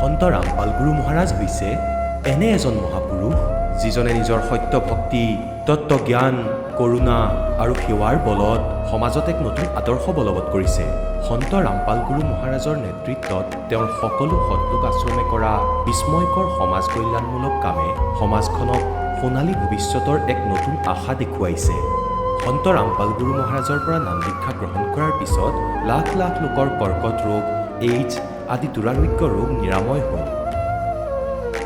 সন্ত ৰামপাল গুৰু মহাৰাজ হৈছে এনে এজন মহাপুৰুষ যিজনে নিজৰ সত্য ভক্তি, তত্ত্বজ্ঞান, কৰোণা আৰু সেৱাৰ বলত সমাজত এক নতুন আদৰ্শ বলবৎ কৰিছে। সন্ত ৰামপাল গুৰু মহাৰাজৰ নেতৃত্বত তেওঁৰ সকলো সৎলোক আশ্ৰমে কৰা বিস্ময়কৰ সমাজ কল্যাণমূলক কামে সমাজখনক সোণালী ভৱিষ্যতৰ এক নতুন আশা দেখুৱাইছে। সন্ত ৰামপাল গুৰু মহাৰাজৰ পৰা নাম দীক্ষা গ্ৰহণ কৰাৰ পিছত লাখ লাখ লোকৰ কৰ্কট ৰোগ, এইডছ আদি দুৰাৰোগ্য ৰোগ নিৰাময় হ'ল।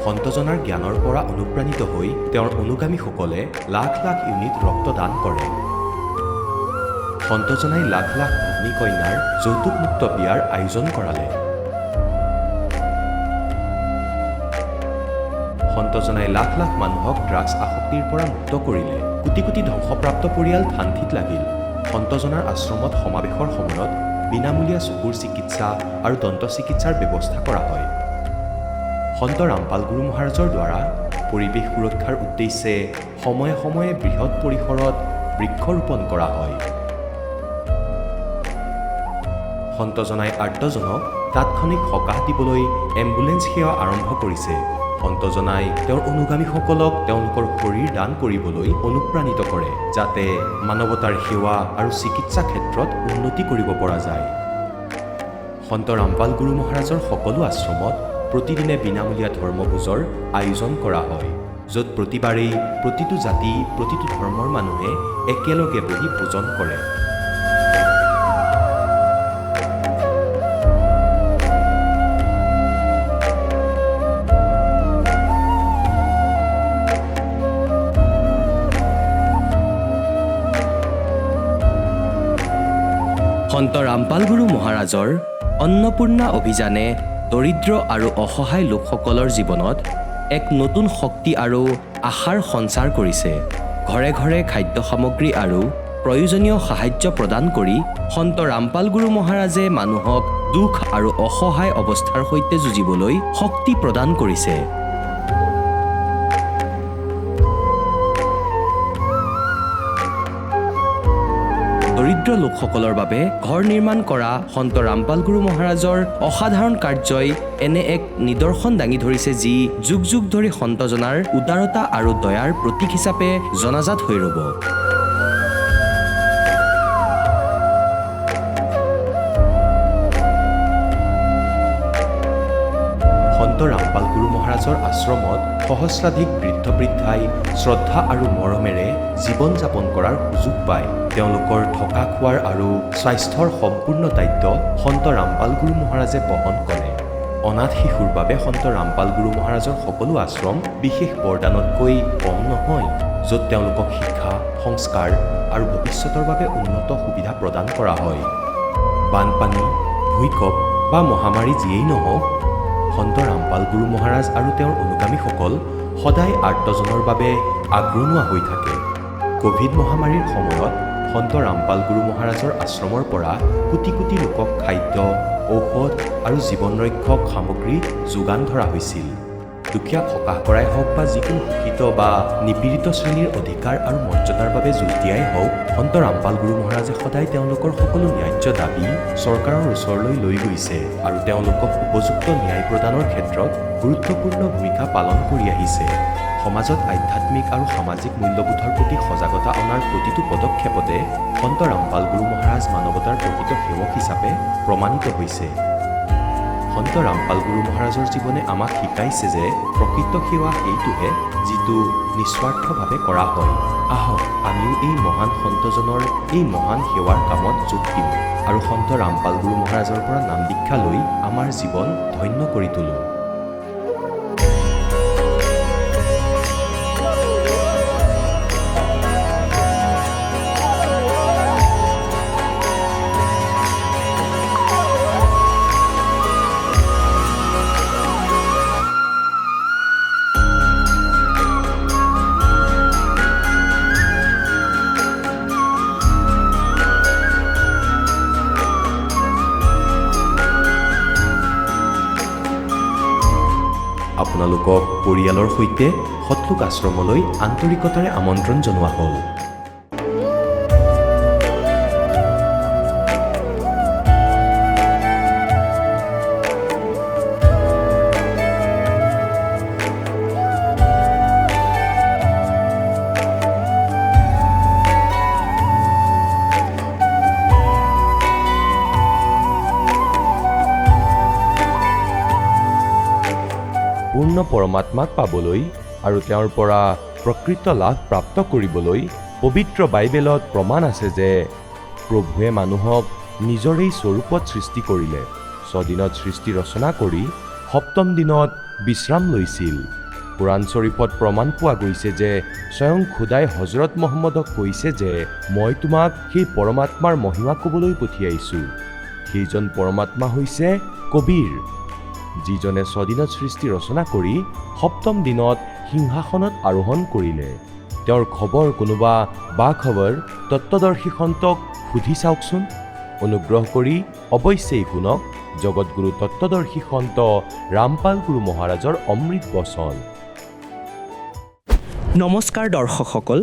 সন্তজনাৰ জ্ঞানৰ পৰা অনুপ্ৰাণিত হৈ তেওঁৰ অনুগামীসকলে লাখ লাখ ইউনিট ৰক্তদান কৰে। সন্তজনাই লাখ লাখ ভগ্নী কন্যাৰ যৌতুকমুক্ত বিয়াৰ আয়োজন কৰালে। সন্তজনাই লাখ লাখ মানুহক ড্ৰাগছ আসক্তিৰ পৰা মুক্ত কৰিলে। কোটি কোটি ধ্বংসপ্ৰাপ্ত পৰিয়াল শান্তিত লাগিল। সন্তজনাৰ আশ্ৰমত সমাৱেশৰ সময়ত বিনামূলীয়া চকুৰ চিকিৎসা আৰু দন্ত চিকিৎসাৰ ব্যৱস্থা কৰা হয়। সন্ত ৰামপাল গুৰু মহাৰাজৰ দ্বাৰা পৰিৱেশ সুৰক্ষাৰ উদ্দেশ্যে সময়ে সময়ে বৃহৎ পৰিসৰত বৃক্ষৰোপণ কৰা হয়। সন্তজনাই আৰ্তজনক তাৎক্ষণিক সকাহ দিবলৈ এম্বুলেন্স সেৱা আৰম্ভ কৰিছে। সন্তজনাই তেওঁৰ অনুগামীসকলক তেওঁলোকৰ শৰীৰ দান কৰিবলৈ অনুপ্ৰাণিত কৰে, যাতে মানৱতাৰ সেৱা আৰু চিকিৎসা ক্ষেত্ৰত উন্নতি কৰিব পৰা যায়। সন্ত ৰামপাল গুৰু মহাৰাজৰ সকলো আশ্ৰমত প্ৰতিদিনে বিনামূলীয়া ধৰ্মভোজৰ আয়োজন কৰা হয়, য'ত প্ৰতিবাৰেই প্ৰতিটো জাতি, প্ৰতিটো ধৰ্মৰ মানুহে একেলগে বহি ভোজন কৰে। সন্ত ৰামপাল গুৰু মহাৰাজৰ অন্নপূৰ্ণা অভিযানে দৰিদ্ৰ আৰু অসহায় লোকসকলৰ জীৱনত এক নতুন শক্তি আৰু আশাৰ সঞ্চাৰ কৰিছে। ঘৰে ঘৰে খাদ্য সামগ্ৰী আৰু প্ৰয়োজনীয় সাহায্য প্ৰদান কৰি সন্ত ৰামপাল গুৰু মহাৰাজে মানুহক দুখ আৰু অসহায় অৱস্থাৰ সৈতে যুঁজিবলৈ শক্তি প্ৰদান কৰিছে। দৰিদ্ৰ লোকসকলৰ বাবে ঘৰ নিৰ্মাণ কৰা সন্ত ৰামপাল গুৰু মহাৰাজৰ অসাধাৰণ কাৰ্যই এনে এক নিদৰ্শন দাঙি ধৰিছে, যি যুগ যুগ ধৰি সন্তজনাৰ উদাৰতা আৰু দয়াৰ প্ৰতীক হিচাপে জনাজাত হৈ ৰ'ব। সন্ত ৰামপাল গুৰু মহাৰাজৰ আশ্ৰমত সহস্ৰাধিক বৃদ্ধ বৃদ্ধাই শ্ৰদ্ধা আৰু মৰমেৰে জীৱন যাপন কৰাৰ সুযোগ পায়। তেওঁলোকৰ থকা খোৱাৰ আৰু স্বাস্থ্যৰ সম্পূৰ্ণ দায়িত্ব সন্ত ৰামপাল গুৰু মহাৰাজে বহন কৰে। অনাথ শিশুৰ বাবে সন্ত ৰামপাল গুৰু মহাৰাজৰ সকলো আশ্ৰম বিশেষ বৰদানতকৈ কম নহয়, য'ত তেওঁলোকক শিক্ষা, সংস্কাৰ আৰু ভৱিষ্যতৰ বাবে উন্নত সুবিধা প্ৰদান কৰা হয়। বানপানী, ভূঁইকঁপ বা মহামাৰী যিয়েই নহওক, সন্ত ৰামপাল গুৰু মহাৰাজ আৰু তেওঁৰ অনুগামীসকল সদায় আৰ্তজনৰ বাবে আগৰণুৱা হৈ থাকে। ক'ভিড মহামাৰীৰ সময়ত সন্ত ৰামপাল গুৰু মহাৰাজৰ আশ্ৰমৰ পৰা কোটি কোটি লোকক খাদ্য, ঔষধ আৰু জীৱন ৰক্ষক সামগ্ৰী যোগান ধৰা হৈছিল। দুখীয়াক সকাহ কৰাই হওক বা যিকোনো শোষিত বা নিপীড়িত শ্ৰেণীৰ অধিকাৰ আৰু মৰ্যাদাৰ বাবে যুঁজ দিয়াই হওক, সন্ত ৰামপাল গুৰু মহাৰাজে সদায় তেওঁলোকৰ সকলো ন্যায্য দাবী চৰকাৰৰ ওচৰলৈ লৈ গৈছে আৰু তেওঁলোকক উপযুক্ত ন্যায় প্ৰদানৰ ক্ষেত্ৰত গুৰুত্বপূৰ্ণ ভূমিকা পালন কৰি আহিছে। সমাজত আধ্যাত্মিক আৰু সামাজিক মূল্যবোধৰ প্ৰতি সজাগতা অনাৰ প্ৰতিটো পদক্ষেপতে সন্ত ৰামপাল গুৰু মহাৰাজ মানৱতাৰ প্ৰকৃত সেৱক হিচাপে প্ৰমাণিত হৈছে। সন্ত ৰামপাল গুৰু মহাৰাজৰ জীৱনে আমাক শিকাইছে যে প্ৰকৃত সেৱা সেইটোহে যিটো নিস্বাৰ্থভাৱে কৰা হয়। আহক আমিও এই মহান সন্তজনৰ এই মহান সেৱাৰ কামত যোগ দিওঁ আৰু সন্ত ৰামপাল গুৰু মহাৰাজৰ পৰা নাম দীক্ষা লৈ আমাৰ জীৱন ধন্য কৰি তোলোঁ। আপোনালোকক পৰিয়ালৰ সৈতে সৎলোক আশ্ৰমলৈ আন্তৰিকতাৰে আমন্ত্ৰণ জনোৱা হ'ল। সম্পূৰ্ণ পৰমাত্মাক পাবলৈ আৰু তেওঁৰ পৰা প্ৰকৃত লাভ প্ৰাপ্ত কৰিবলৈ পবিত্ৰ বাইবেলত প্ৰমাণ আছে যে প্ৰভুৱে মানুহক নিজৰেই স্বৰূপত সৃষ্টি কৰিলে, 6 দিনত সৃষ্টি ৰচনা কৰি 7ম দিনত বিশ্ৰাম লৈছিল। কোৰাণ শ্বৰীফত প্ৰমাণ পোৱা গৈছে যে স্বয়ং খোদাই হজৰত মহম্মদক কৈছে যে মই তোমাক সেই পৰমাত্মাৰ মহিমা ক'বলৈ পঠিয়াইছোঁ। সেইজন পৰমাত্মা হৈছে কবীৰ, যিজনে 6 দিনত সৃষ্টি ৰচনা কৰি 7ম দিনত সিংহাসনত আৰোহণ কৰিলে। তেওঁৰ খবৰ কোনোবা বাখবৰ তত্ত্বদৰ্শী সন্তক সুধি চাওকচোন। অনুগ্ৰহ কৰি অৱশ্যেই শুনক জগতগুৰু তত্ত্বদৰ্শী সন্ত ৰামপাল গুৰু মহাৰাজৰ অমৃত বচন। নমস্কাৰ দৰ্শকসকল,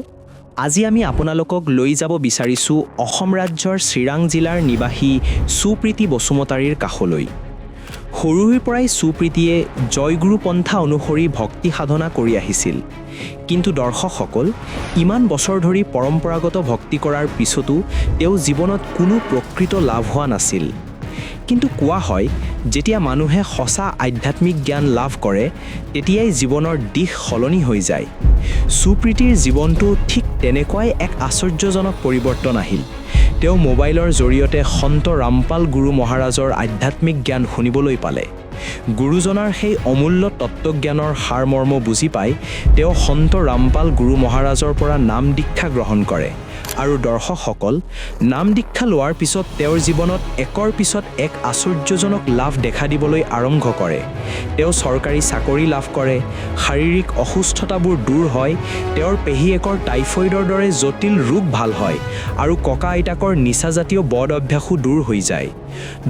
আজি আমি আপোনালোকক লৈ যাব বিচাৰিছোঁ অসম ৰাজ্যৰ চিৰাং জিলাৰ নিবাসী সুপ্ৰীতি বসুমতাৰীৰ কাষলৈ। সৰুৰে পৰাই সুপ্ৰীতিয়ে জয়গুৰু পন্থা অনুসৰি ভক্তি সাধনা কৰি আহিছিল। কিন্তু দৰ্শকসকল, ইমান বছৰ ধৰি পৰম্পৰাগত ভক্তি কৰাৰ পিছতো তেওঁ জীৱনত কোনো প্ৰকৃত লাভ হোৱা নাছিল। কিন্তু কোৱা হয়, যেতিয়া মানুহে সঁচা আধ্যাত্মিক জ্ঞান লাভ কৰে তেতিয়াই জীৱনৰ দিশ সলনি হৈ যায়। সুপ্ৰীতিৰ জীৱনটো ঠিক তেনেকুৱাই এক আশ্চৰ্যজনক পৰিৱৰ্তন আহিল। তেওঁ মোবাইলৰ জৰিয়তে সন্ত ৰামপাল গুৰু মহাৰাজৰ আধ্যাত্মিক জ্ঞান শুনিবলৈ পালে। গুৰুজনাৰ সেই অমূল্য তত্ত্বজ্ঞানৰ সাৰমৰ্ম বুজি পাই তেওঁ সন্ত ৰামপাল গুৰু মহাৰাজৰ পৰা নাম দীক্ষা গ্ৰহণ কৰে। আৰু দৰ্শকসকল, নাম দীক্ষা লোৱাৰ পিছত তেওঁৰ জীৱনত একৰ পিছত এক আশ্চৰ্যজনক লাভ দেখা দিবলৈ আৰম্ভ কৰে। তেওঁ চৰকাৰী চাকৰি লাভ কৰে, শাৰীৰিক অসুস্থতাবোৰ দূৰ হয়, তেওঁৰ পেহীয়েকৰ টাইফইডৰ দৰে জটিল ৰোগ ভাল হয় আৰু ককা আইতাকৰ নিচাজাতীয় বদ অভ্যাসো দূৰ হৈ যায়।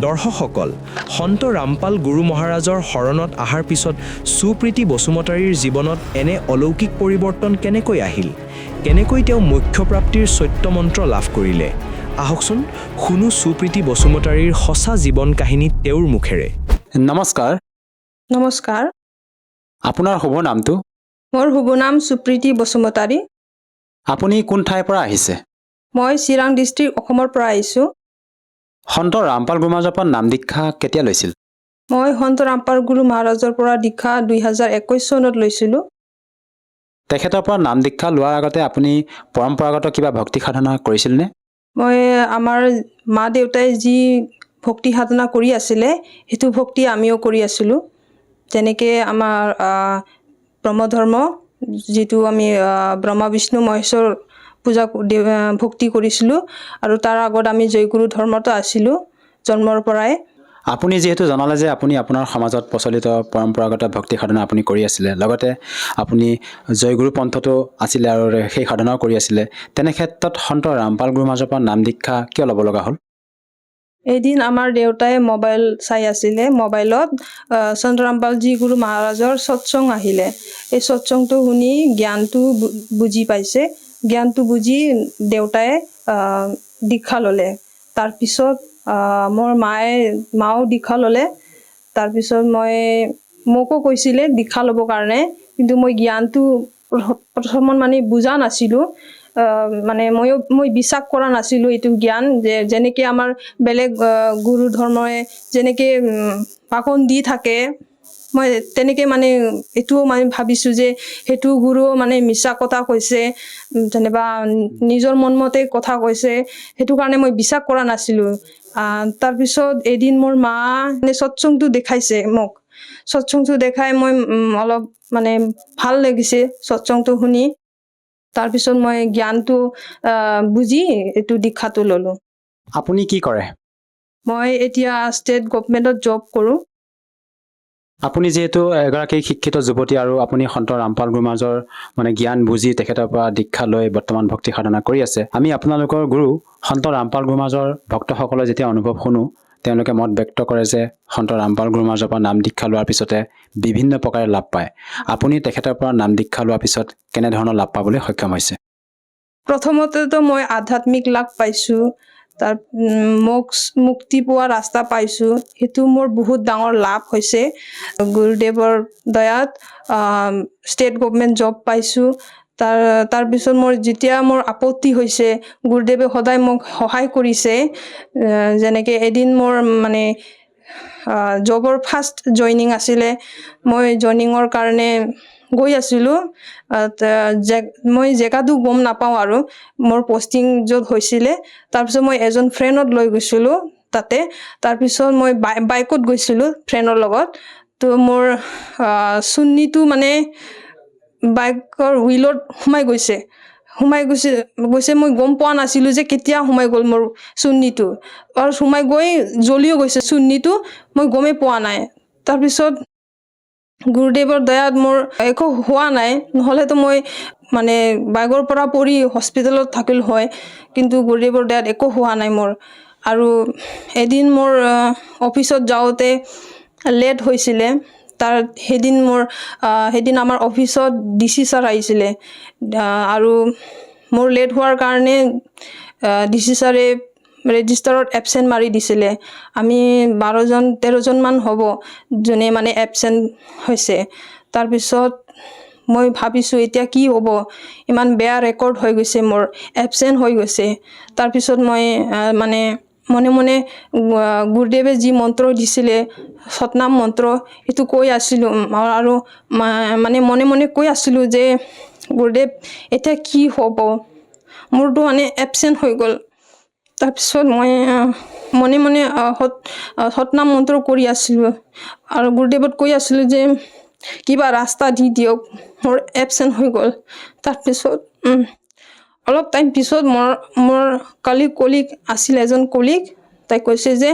দৰ্শকসকল, সন্ত ৰামপাল গুৰু মহাৰাজৰ শৰণত অহাৰ পিছত সুপ্ৰীতি বসুমতাৰীৰ জীৱনত এনে অলৌকিক পৰিৱৰ্তন কেনেকৈ আহিল? কেনেকৈ তেওঁ মোক্ষপ্ৰাপ্তিৰ সত্য মন্ত্ৰ লাভ কৰিলে? আহকচোন শুনো সুপ্ৰীতি বসুমতাৰীৰ সঁচা জীৱন কাহিনী তেওঁৰ মুখেৰে। নমস্কাৰ। নমস্কাৰ, আপোনাৰ শুভ নামটো? মোৰ শুভ নাম সুপ্ৰীতি বসুমতাৰী। আপুনি কোন ঠাইৰ পৰা আহিছে? মই চিৰাং ডিষ্ট্ৰিক্ট অসমৰ পৰা আহিছোঁ। সন্ত ৰামপাল গুৰু মহাৰাজৰ পৰা নাম দীক্ষা কেতিয়া লৈছিল? মই সন্ত ৰামপাল গুৰু মহাৰাজৰ পৰা দীক্ষা 2021 চনত লৈছিলোঁ। তেখেতৰ পৰা নাম দীক্ষা লোৱাৰ আগতে আপুনি পৰম্পৰাগত কিবা ভক্তি সাধনা কৰিছিলনে? মই আমাৰ মা দেউতাই যি ভক্তি সাধনা কৰি আছিলে সেইটো ভক্তি আমিও কৰি আছিলোঁ। যেনেকৈ আমাৰ ব্ৰহ্মধৰ্ম, যিটো আমি ব্ৰহ্মা বিষ্ণু মহেশ্বৰ পূজা ভক্তি কৰিছিলোঁ, আৰু তাৰ আগত আমি জয়গুৰু ধৰ্মতো আছিলোঁ জন্মৰ পৰাই। আপুনি যিহেতু জনালে যে আপুনি আপোনাৰ সমাজত প্ৰচলিত পৰম্পৰাগত ভক্তি সাধনা আপুনি কৰি আছিলে, লগতে আপুনি জয়গুৰু পন্থটো আছিলে আৰু সেই সাধনাও কৰি আছিলে, তেনে ক্ষেত্ৰত সন্ত ৰামপাল গুৰু মহাৰাজৰ পৰা নাম দীক্ষা কিয় ল'ব লগা হ'ল? এদিন আমাৰ দেউতাই মোবাইল চাই আছিলে, মোবাইলত সন্ত ৰামপালজী গুৰু মহাৰাজৰ সৎসং আহিলে। এই সৎসংটো শুনি জ্ঞানটো বুজি পাইছে। জ্ঞানটো বুজি দেউতাই দীক্ষা ল'লে। তাৰপিছত মোৰ মাও দীক্ষা ল'লে। তাৰপিছত মোকো কৈছিলে দীক্ষা ল'বৰ কাৰণে, কিন্তু মই জ্ঞানটো প্ৰথমত বুজা নাছিলোঁ। মই বিশ্বাস কৰা নাছিলোঁ এইটো জ্ঞান, যে যেনেকৈ আমাৰ বেলেগ গুৰু ধৰ্মই যেনেকৈ ভাষণ দি থাকে, মই তেনেকৈ এইটোও ভাবিছোঁ যে সেইটো গুৰু মিছা কথা কৈছে, যেনিবা নিজৰ মনমতে কথা কৈছে, সেইটো কাৰণে মই বিশ্বাস কৰা নাছিলোঁ। তাৰপিছত এদিন মোৰ মা সৎসংটো দেখাইছে মোক। সৎসংটো দেখাই মই অলপ ভাল লাগিছে সৎসংটো শুনি। তাৰপিছত মই জ্ঞানটো বুজি এইটো দীক্ষাটো ল'লোঁ। আপুনি কি কৰে? মই এতিয়া ষ্টেট গভৰ্ণমেণ্টত জব কৰোঁ। আপুনি যিহেতু এগৰাকী শিক্ষিত যুৱতী আৰু আপুনি সন্ত ৰামপাল গুৰু মহাৰাজৰ জ্ঞান বুজি তেখেতৰ পৰা দীক্ষা লৈ বৰ্তমান ভক্তি সাধনা কৰি আছে। আমি আপোনালোকৰ গুৰু সন্ত ৰামপাল গুৰু মহাৰাজৰ ভক্তসকলে যেতিয়া অনুভৱ শুনো, তেওঁলোকে মত ব্যক্ত কৰে যে সন্ত ৰামপাল গুৰু মহাৰাজৰ পৰা নাম দীক্ষা লোৱাৰ পিছতে বিভিন্ন প্ৰকাৰে লাভ পায়। আপুনি তেখেতৰ পৰা নাম দীক্ষা লোৱাৰ পিছত কেনেধৰণৰ লাভ পাবলৈ সক্ষম হৈছে? প্ৰথমতেতো মই আধ্যাত্মিক লাভ পাইছোঁ, তাৰ মুক্তি পোৱা ৰাস্তা পাইছোঁ। সেইটো মোৰ বহুত ডাঙৰ লাভ হৈছে। গুৰুদেৱৰ দয়াত ষ্টেট গভৰ্ণমেণ্ট জব পাইছোঁ। তাৰপিছত যেতিয়া মোৰ আপত্তি হৈছে, গুৰুদেৱে সদায় মোক সহায় কৰিছে। যেনেকৈ এদিন মোৰ জবৰ ফাৰ্ষ্ট জইনিং আছিলে মই জইনিঙৰ কাৰণে গৈ আছিলোঁ মই জেগাটো গম নাপাওঁ আৰু মোৰ পষ্টিং য'ত হৈছিলে তাৰপিছত মই এজন ফ্ৰেণ্ডত লৈ গৈছিলোঁ তাতে তাৰপিছত মই বাইকত গৈছিলোঁ ফ্ৰেণ্ডৰ লগত তো মোৰ চুন্নিটো মানে বাইকৰ হুইলত সোমাই গৈছে মই গম পোৱা নাছিলোঁ যে কেতিয়া সোমাই গ'ল মোৰ চুন্নিটো আৰু সোমাই গৈ জ্বলিও গৈছে চুন্নিটো মই গমেই পোৱা নাই তাৰপিছত গুৰুদেৱৰ দয়াত মোৰ একো হোৱা নাই নহ'লেতো মই মানে বাইকৰ পৰা পৰি হস্পিটেলত থাকিল হয় কিন্তু গুৰুদেৱৰ দয়াত একো হোৱা নাই মোৰ আৰু এদিন মোৰ অফিচত যাওঁতে লেট হৈছিলে সেইদিন আমাৰ অফিচত ডিচি ছাৰ আহিছিলে আৰু মোৰ লেট হোৱাৰ কাৰণে ডিচি ছাৰে ৰেজিষ্টাৰত এবচেণ্ট মাৰি দিছিলে আমি 12-13জনমান হ'ব যোনে মানে এবচেণ্ট হৈছে তাৰপিছত মই ভাবিছোঁ এতিয়া কি হ'ব ইমান বেয়া ৰেকৰ্ড হৈ গৈছে মোৰ এবচেণ্ট হৈ গৈছে তাৰপিছত মই মানে মনে মনে গুৰুদেৱে যি মন্ত্ৰ দিছিলে সতনাম মন্ত্ৰ সেইটো কৈ আছিলোঁ আৰু মানে মনে মনে কৈ আছিলোঁ যে গুৰুদেৱ এতিয়া কি হ'ব মোৰতো মানে এবচেণ্ট হৈ গ'ল তাৰপিছত মই মনে মনে সতনাম মন্ত্ৰ কৰি আছিলোঁ আৰু গুৰুদেৱত কৈ আছিলোঁ যে কিবা ৰাস্তা দি দিয়ক মোৰ এবচেণ্ট হৈ গ'ল তাৰপিছত অলপ টাইম পিছত মোৰ কলিগ আছিল এজন কলিগ তাই কৈছে যে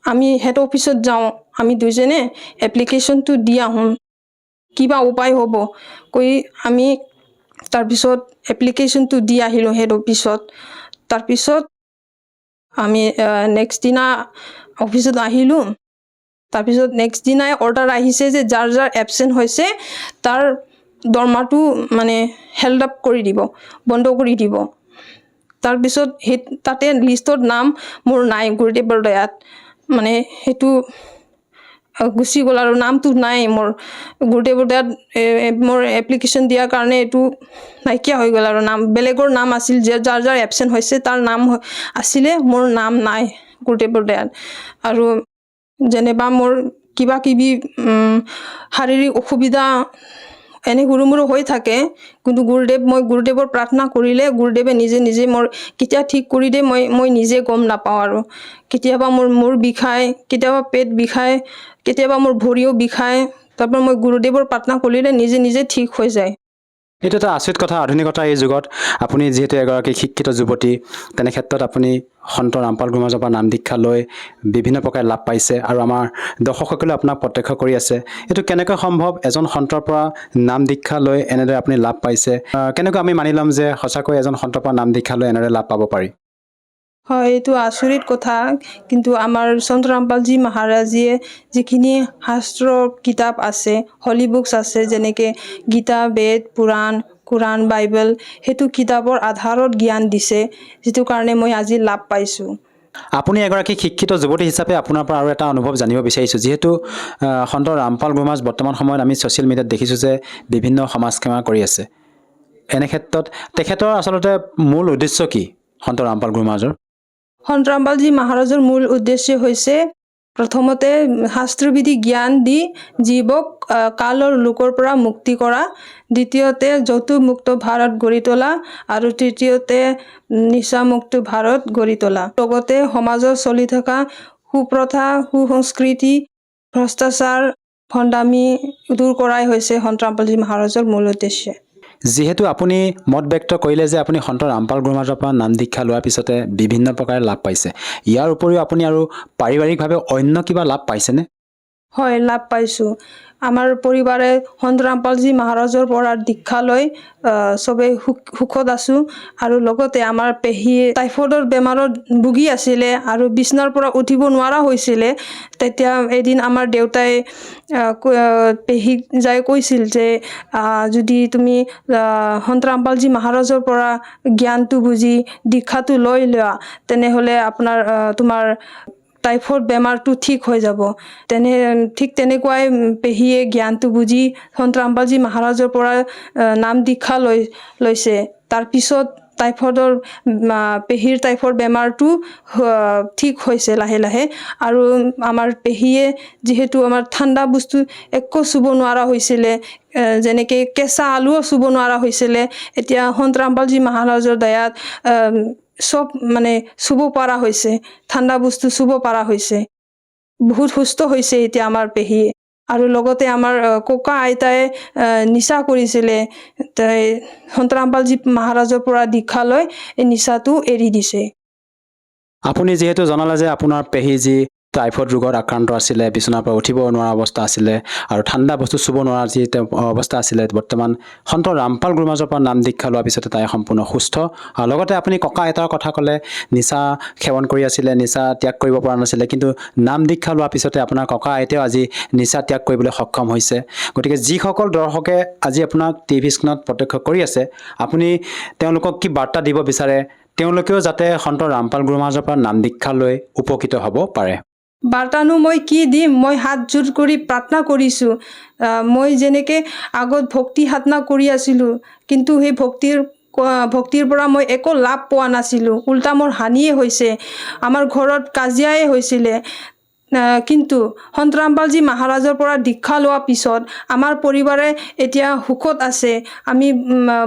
আমি হেড অফিচত যাওঁ আমি দুজনে এপ্লিকেশ্যনটো দি আহোঁ কিবা উপায় হ'ব কৈ আমি তাৰপিছত এপ্লিকেশ্যনটো দি আহিলোঁ হেড অফিচত তাৰপিছত আমি নেক্সট দিনা অফিচত আহিলোঁ তাৰপিছত নেক্সট দিনাই অৰ্ডাৰ আহিছে যে যাৰ এবচেণ্ট হৈছে তাৰ দৰমহাটো মানে হেল্ড আপ কৰি দিব বন্ধ কৰি দিব তাৰপিছত তাতে লিষ্টত নাম মোৰ নাই গুৰুদেৱৰ দয়াত মানে সেইটো গুচি গ'ল আৰু নামটো নাই মোৰ গুৰুদেৱৰ দয়াত মোৰ এপ্লিকেশ্যন দিয়াৰ কাৰণে এইটো নাইকিয়া হৈ গ'ল আৰু নাম বেলেগৰ নাম আছিল যাৰ এবচেণ্ট হৈছে তাৰ নাম আছিলে মোৰ নাম নাই গুৰুদেৱৰ দয়াত আৰু যেনিবা মোৰ কিবা কিবি শাৰীৰিক অসুবিধা এনে সৰু মৰু হৈ থাকে কিন্তু মই গুৰুদেৱৰ প্ৰাৰ্থনা কৰিলে গুৰুদেৱে নিজে মোৰ কেতিয়া ঠিক কৰি দিয়ে মই নিজে গম নাপাওঁ আৰু কেতিয়াবা মোৰ মূৰ বিষায় কেতিয়াবা পেট বিষায় কেতিয়াবা মোৰ ভৰিও বিষায় তাৰপৰা মই গুৰুদেৱৰ প্ৰাৰ্থনা কৰিলে নিজে ঠিক হৈ যায় এইটো এটা আচৰিত কথা আধুনিকতাৰ এই যুগত আপুনি যিহেতু এগৰাকী শিক্ষিত যুৱতী তেনে ক্ষেত্ৰত আপুনি সন্ত ৰামপাল গুৰু মহাৰাজৰ পৰা নাম দীক্ষা লৈ বিভিন্ন প্ৰকাৰে লাভ পাইছে আৰু আমাৰ দৰ্শকসকলে আপোনাক প্ৰত্যক্ষ কৰি আছে এইটো কেনেকৈ সম্ভৱ এজন সন্তৰ পৰা নাম দীক্ষা লৈ এনেদৰে আপুনি লাভ পাইছে কেনেকৈ আমি মানি ল'ম যে সঁচাকৈ এজন সন্তৰ পৰা নাম দীক্ষা লৈ এনেদৰে লাভ পাব পাৰি হয় এইটো আচৰিত কথা কিন্তু আমাৰ সন্ত ৰামপালজী মহাৰাজীয়ে যিখিনি শাস্ত্ৰ কিতাপ আছে হলি বুকছ আছে যেনেকৈ গীতা বেদ পুৰাণ কোৰাণ বাইবেল সেইটো কিতাপৰ আধাৰত জ্ঞান দিছে যিটো কাৰণে মই আজি লাভ পাইছোঁ আপুনি এগৰাকী শিক্ষিত যুৱতী হিচাপে আপোনাৰ পৰা আৰু এটা অনুভৱ জানিব বিচাৰিছোঁ যিহেতু সন্ত ৰামপাল গুৰু মহাৰাজ বৰ্তমান সময়ত আমি ছ'চিয়েল মিডিয়াত দেখিছোঁ যে বিভিন্ন সমাজসেৱা কৰি আছে এনে ক্ষেত্ৰত তেখেতৰ আচলতে মূল উদ্দেশ্য কি সন্ত ৰামপাল গুৰু মহাৰাজৰ সন্ত ৰামপালজী মহাৰাজৰ মূল উদ্দেশ্য হৈছে প্ৰথমতে শাস্ত্ৰবিধি জ্ঞান দি জীৱক কালৰ লোকৰ পৰা মুক্তি কৰা দ্বিতীয়তে যৌতুকমুক্ত ভাৰত গঢ়ি তোলা আৰু তৃতীয়তে নিচামুক্ত ভাৰত গঢ়ি তোলা লগতে সমাজত চলি থকা সুপ্ৰথা সুসংস্কৃতি ভ্ৰষ্টাচাৰ ভণ্ডামি দূৰ কৰাই হৈছে সন্ত ৰামপালজী মহাৰাজৰ মূল উদ্দেশ্য যিহেতু আপুনি মত ব্যক্ত কৰিলে যে আপুনি সন্ত ৰামপাল গুৰু মহাৰাজৰ পৰা নাম দীক্ষা লোৱাৰ পিছতে বিভিন্ন প্ৰকাৰে লাভ পাইছে ইয়াৰ উপৰিও আপুনি আৰু পাৰিবাৰিকভাৱে অন্য কিবা লাভ পাইছেনে হয় লাভ পাইছোঁ আমাৰ পৰিবাৰে সন্ত ৰামপালজী মহাৰাজৰ পৰা দীক্ষা লৈ চবেই সুখত আছোঁ আৰু লগতে আমাৰ পেহীয়ে টাইফয়েডৰ বেমাৰত ভুগি আছিলে আৰু বিচনাৰ পৰা উঠিব নোৱাৰা হৈছিলে তেতিয়া এদিন আমাৰ দেউতাই পেহীক যাই কৈছিল যে যদি তুমি সন্ত ৰামপালজী মহাৰাজৰ পৰা জ্ঞানটো বুজি দীক্ষাটো লৈ লোৱা তেনেহ'লে তোমাৰ টাইফয়েড বেমাৰটো ঠিক হৈ যাব ঠিক তেনেকুৱাই পেহীয়ে জ্ঞানটো বুজি সন্ত ৰামপালজী মহাৰাজৰ পৰা নাম দীক্ষা লৈছে তাৰপিছত টাইফয়েডৰ পেহীৰ টাইফয়েড বেমাৰটো ঠিক হৈছে লাহে লাহে আৰু আমাৰ পেহীয়ে যিহেতু আমাৰ ঠাণ্ডা বস্তু একো চুব নোৱাৰা হৈছিলে যেনেকৈ কেঁচা আলুও চুব নোৱাৰা হৈছিলে এতিয়া সন্ত ৰামপালজী মহাৰাজৰ দয়াত চব মানে চুব পৰা হৈছে ঠাণ্ডা বস্তু চুব পৰা হৈছে বহুত সুস্থ হৈছে এতিয়া আমাৰ পেহীয়ে আৰু লগতে আমাৰ ককা আইতাই নিচা কৰিছিলে সন্ত ৰামপালজী মহাৰাজৰ পৰা দীক্ষা লৈ এই নিচাটো এৰি দিছে আপুনি যিহেতু জনালে যে আপোনাৰ পেহী যি টাইফয়েড ৰোগত আক্ৰান্ত আছিলে বিচনাৰ পৰা উঠিব নোৱাৰা অৱস্থা আছিলে আৰু ঠাণ্ডা বস্তু চুব নোৱাৰা যি অৱস্থা আছিলে বৰ্তমান সন্ত ৰামপাল গুৰুমাজৰ পৰা নাম দীক্ষা লোৱাৰ পিছতে তাই সম্পূৰ্ণ সুস্থ আৰু লগতে আপুনি ককা আইতাৰ কথা ক'লে নিচা সেৱন কৰি আছিলে নিচা ত্যাগ কৰিব পৰা নাছিলে কিন্তু নাম দীক্ষা লোৱাৰ পিছতে আপোনাৰ ককা আইতাও আজি নিচা ত্যাগ কৰিবলৈ সক্ষম হৈছে গতিকে যিসকল দৰ্শকে আজি আপোনাক টিভি স্ক্ৰীণত প্ৰত্যক্ষ কৰি আছে আপুনি তেওঁলোকক কি বাৰ্তা দিব বিচাৰে তেওঁলোকেও যাতে সন্ত ৰামপাল গুৰুমাজৰ পৰা নাম দীক্ষা লৈ উপকৃত হ'ব পাৰে বাৰ্তানো মই কি দিম মই হাত জোৰ কৰি প্ৰাৰ্থনা কৰিছোঁ মই যেনেকৈ আগত ভক্তি সাধনা কৰি আছিলোঁ কিন্তু সেই ভক্তিৰ পৰা মই একো লাভ পোৱা নাছিলোঁ উল্টা মোৰ হানিয়ে হৈছে আমাৰ ঘৰত কাজিয়াই হৈছিলে কিন্তু সন্ত ৰামপালজী মহাৰাজৰ পৰা দীক্ষা লোৱাৰ পিছত আমাৰ পৰিবাৰে এতিয়া সুখত আছে আমি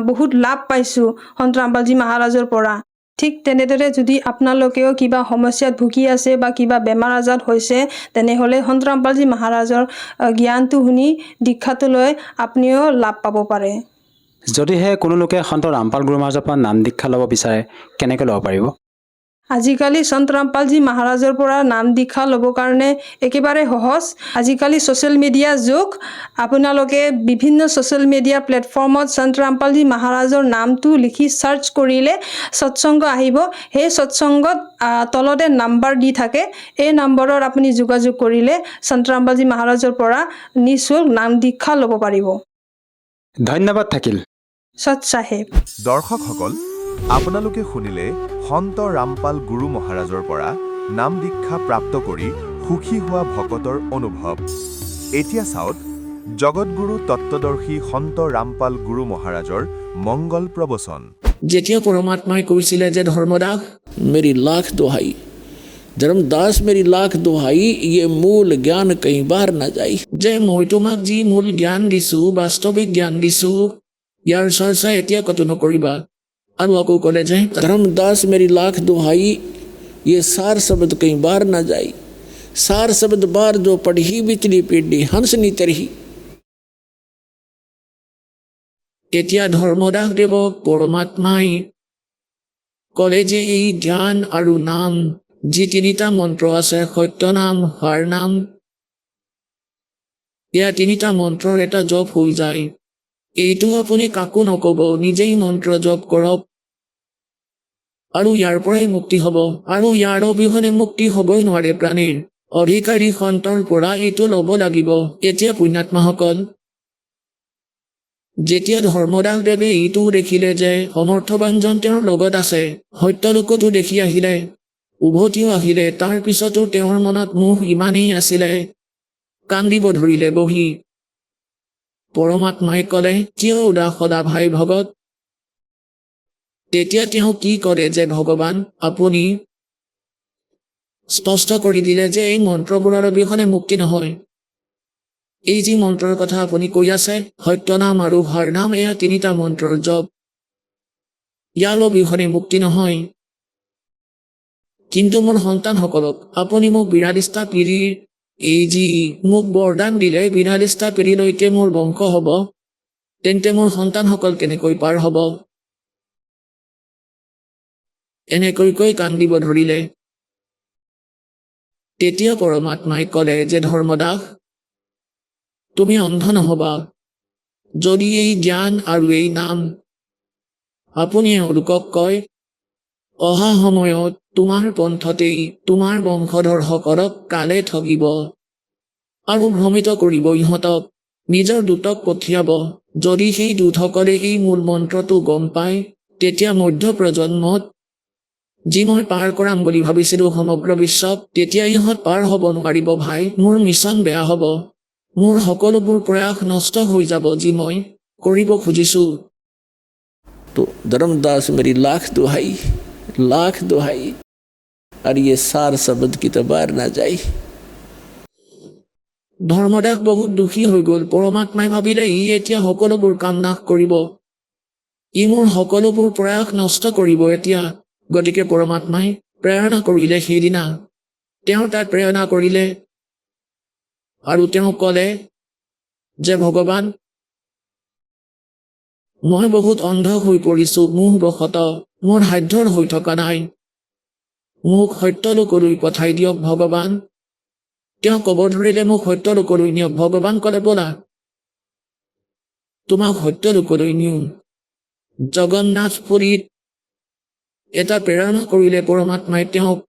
বহুত লাভ পাইছোঁ সন্ত ৰামপালজী মহাৰাজৰ পৰা ঠিক তেনেদৰে যদি আপোনালোকেও কিবা সমস্যাত ভুগি আছে বা কিবা বেমাৰ আজাৰ হৈছে তেনেহ'লে সন্ত ৰামপালজী মহাৰাজৰ জ্ঞানটো শুনি দীক্ষাটো লৈ আপুনিও লাভ পাব পাৰে যদিহে কোনো লোকে সন্ত ৰামপাল গুৰুমাজৰ পৰা নাম দীক্ষা ল'ব বিচাৰে কেনেকৈ ল'ব পাৰিব আজিকালি সন্ত ৰামপালজী মহাৰাজৰ পৰা নাম দীক্ষা ল'বৰ কাৰণে একেবাৰে সহজ আজিকালি ছ'চিয়েল মিডিয়াৰ যুগ আপোনালোকে বিভিন্ন ছ'চিয়েল মিডিয়া প্লেটফৰ্মত সন্ত ৰামপালজী মহাৰাজৰ নামটো লিখি চাৰ্চ কৰিলে সৎসংগ আহিব সেই সৎসংগত তলতে নাম্বাৰ দি থাকে এই নম্বৰত আপুনি যোগাযোগ কৰিলে সন্ত ৰামপালজী মহাৰাজৰ পৰা নিশ্চয় নাম দীক্ষা ল'ব পাৰিব ধন্যবাদ থাকিল সৎ চাহেব দৰ্শকসকল আপোনালোকে শুনিলে সন্ত ৰামপাল গুৰু মহাৰাজৰ পৰা নাম দীক্ষা প্ৰাপ্ত কৰি সুখী হোৱা ভকতৰ অনুভৱ এতিয়া চাওক জগতগুৰু তত্ত্বদৰ্শী সন্ত ৰামপাল গুৰু মহাৰাজৰ মংগল প্ৰবচন যেতিয়া পৰমাত্মাই কৈছিলে যে ধৰ্মদাস মেৰি লাখ দোহাই ধৰ্মদাস মেৰি লাখ দোহাই ইয়ে মূল জ্ঞান কहीं বাৰ না যায় যে মই তোমাক যি মূল জ্ঞান দিছোঁ বাস্তৱিক জ্ঞান দিছোঁ ইয়াৰ চৰ্চা এতিয়া কতো নকৰিবা আৰু আকৌ ক'লে যে ধৰ্মদাস মেৰি লাখ দোহাই ये सार शब्द कहीं बार ना जाए सार शब्द बार जो पढ़ी बिचली पीढ़ी हंसनी तरही তেতিয়া ধৰ্মদাস দেৱক পৰমাত্মাই ক'লে যে এই জ্ঞান আৰু নাম যি তিনিটা মন্ত্ৰ আছে সত্য নাম হাৰ নাম এয়া তিনিটা মন্ত্ৰৰ এটা জপ হৈ যায় এইটো আপুনি কাকো নক'ব নিজেই মন্ত্ৰ জপ কৰক আৰু ইয়াৰ পৰাই মুক্তি হ'ব আৰু ইয়াৰ অবিহনে মুক্তি হ'বই নোৱাৰে প্ৰাণীৰ অধিকাৰী সন্তৰ পৰা এইটো ল'ব লাগিব এতিয়া পুণ্যাত্মাসকল যেতিয়া ধৰ্মদাস দেৱে এইটো দেখিলে যে সমৰ্থবানজন তেওঁৰ লগত আছে সত্যলোকতো দেখি আহিলে উভতিও আহিলে তাৰ পিছতো তেওঁৰ মনত মোহ ইমানেই আছিলে কান্দিব ধৰিলে বহি পৰমাত্মাই ক'লে কিয় উদাস সদা ভাই ভগত তেতিয়া তেওঁ কি কৰে যে ভগৱান আপুনি স্পষ্ট কৰি দিলে যে এই মন্ত্ৰবোৰৰ অবিহনে মুক্তি নহয় এই যি মন্ত্ৰৰ কথা আপুনি কৈ আছে সত্য নাম আৰু হাৰ নাম এয়া তিনিটা মন্ত্ৰৰ জপ ইয়াৰ অবিহনে মুক্তি নহয় কিন্তু মোৰ সন্তানসকলক আপুনি মোক 42টা পিঢ়িৰ এই যি মোক বৰদান দিলে 42টা পিঢ়িলৈকে মোৰ বংশ হ'ব তেন্তে মোৰ সন্তানসকল কেনেকৈ পাৰ হ'ব এনেকৈ কৈ কান্দিব ধৰিলে তেতিয়া পৰমাত্মাই ক'লে যে ধৰ্মদাস তুমি অন্ধ নহবা যদি এই জ্ঞান আৰু এই নাম আপুনি এওঁলোকক কয় অহা সময়ত তোমাৰ পন্থতেই তোমাৰ বংশধৰসকলক কালে ঠগিব আৰু ভ্ৰমিত কৰিব ইহঁতক নিজৰ দূতক পঠিয়াব যদি সেই দূতসকলে এই মূল মন্ত্ৰটো গম পায় তেতিয়া মধ্য প্ৰজন্মত যি মই পাৰ কৰাম বুলি ভাবিছিলোঁ সমগ্ৰ বিশ্বত তেতিয়া ইহঁত পাৰ হ'ব নোৱাৰিব ভাই মোৰ মিছন বেয়া হ'ব মোৰ সকলোবোৰ প্ৰয়াস নষ্ট হৈ যাব যি মই কৰিব খুজিছোঁ तो धर्मदास मेरी लाख दुहाई और ये सार शब्द की तो बार ना जाए। ধৰ্মদাস বহুত দুখী হৈ গ'ল। পৰমাত্মাই ভাবিলে ই এতিয়া সকলোবোৰ কাম নাশ কৰিব, ই মোৰ সকলোবোৰ প্ৰয়াস নষ্ট কৰিব এতিয়া। গতিকে পৰমাত্মাই প্ৰেৰণা কৰিলে সেইদিনা, তেওঁ তাক প্ৰেৰণা কৰিলে আৰু তেওঁ ক'লে যে ভগৱান, মই বহুত অন্ধ হৈ পৰিছোঁ, মোহবশত মোৰ সাধ্যৰ হৈ থকা নাই, মোক সত্যলোকলৈ পঠাই দিয়ক ভগৱান। তেওঁ ক'ব ধৰিলে মোক সত্যলোকলৈ নিয়ক। ভগৱান ক'লে ব'লা তোমাক সত্যলোকলৈ নিওঁ। জগন্নাথপুৰীত এটা প্ৰেৰণা কৰিলে পৰমাত্মাই তেওঁক,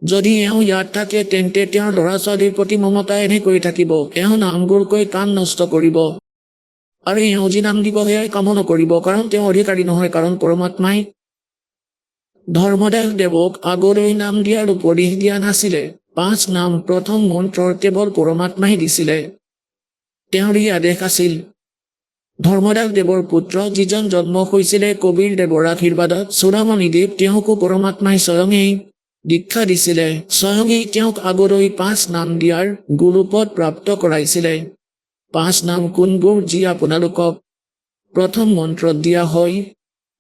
যদি এওঁ ইয়াত থাকে তেন্তে তেওঁৰ ল'ৰা ছোৱালীৰ প্ৰতি মমতা এনেকৈ থাকিব, এওঁ নামবোৰকৈ কাম নষ্ট কৰিব আৰু এওঁ যি নাম দিব সেয়াই কাম নকৰিব, কাৰণ তেওঁ অধিকাৰী নহয়। কাৰণ পৰমাত্মাই ধৰ্মদাস দেৱক আগলৈ নাম দিয়াৰ উপদেশ দিয়া নাছিলে। 5 নাম প্ৰথম মন্ত্ৰৰ কেৱল পৰমাত্মাই দিছিলে, তেওঁৰেই আদেশ আছিল। ধৰ্মদাস দেৱৰ পুত্ৰ যিজন জন্ম হৈছিলে কবিৰ দেৱৰ আশীৰ্বাদত, চূড়ামণিদেৱ, তেওঁকো পৰমাত্মাই স্বয়ঙেই দীক্ষা দিছিলে, স্বয়ঙেই তেওঁক আগলৈ 5 নাম দিয়াৰ গুৰুপদ প্ৰাপ্ত কৰাইছিলে। 5 নাম কোনবোৰ যি আপোনালোকক প্ৰথম মন্ত্ৰত দিয়া হয়,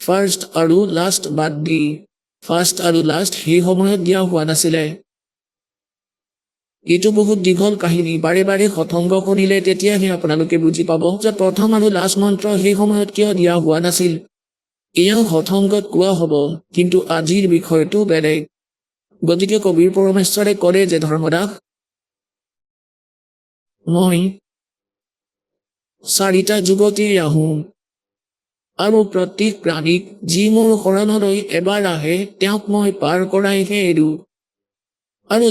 ফাৰ্ষ্ট আৰু লাষ্ট বাদ দি। ফাৰ্ষ্ট আৰু লাষ্ট সেই সময়ত দিয়া হোৱা নাছিলে। এইটো বহুত দীঘল কাহিনী, বাৰে বাৰে সৎসংগ শুনিলে তেতিয়াহে আপোনালোকে বুজি পাব যে প্ৰথম আৰু লাষ্ট মন্ত্ৰ সেই সময়ত কিয় দিয়া হোৱা নাছিল। এয়া সৎসংগত কোৱা হ'ব, কিন্তু আজিৰ বিষয়টো বেলেগ। গতিকে কবিৰ পৰমেশ্বৰে ক'লে যে ধৰ্মদাস, মই 4টা যুগতেই আহোঁ আৰু প্ৰত্যেক প্ৰাণীক যি মোৰ শৰণলৈ এবাৰ আহে তেওঁক মই পাৰ কৰাইহে এৰো। আৰু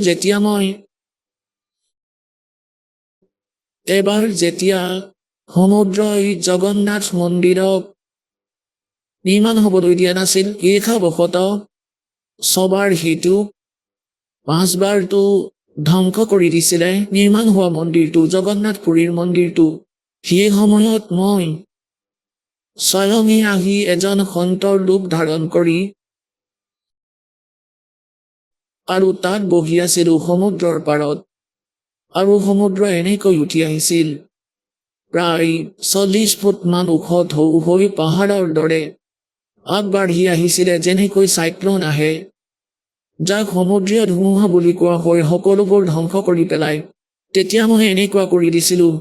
যেতিয়া সমুদ্ৰই জগন্নাথ মন্দিৰক নিৰ্মাণ হ'বলৈ দিয়া নাছিল, ঈৰ্ষাবশতঃ ছবাৰ সেইটো 5 বাৰটো ধ্বংস কৰি দিছিলে নিৰ্মাণ হোৱা মন্দিৰটো, জগন্নাথপুৰীৰ মন্দিৰটো। সেই সময়ত মই স্বয়ঙে আহি এজন সন্তৰ ৰূপ ধাৰণ কৰি আৰু তাত বহি আছিলোঁ সমুদ্ৰৰ পাৰত, আৰু সমুদ্ৰ এনেকৈ উঠি আহিছিল, প্ৰায় 40 ফুটমান ওখ ঢৌ হৈ পাহাৰৰ দৰে আগবাঢ়ি আহিছিলে, যেনেকৈ চাইক্লন আহে, যাক সমুদ্ৰীয় ধুমুহা বুলি কোৱা হয়, সকলোবোৰ ধ্বংস কৰি পেলায়। তেতিয়া মই এনেকুৱা কৰি দিছিলোঁ,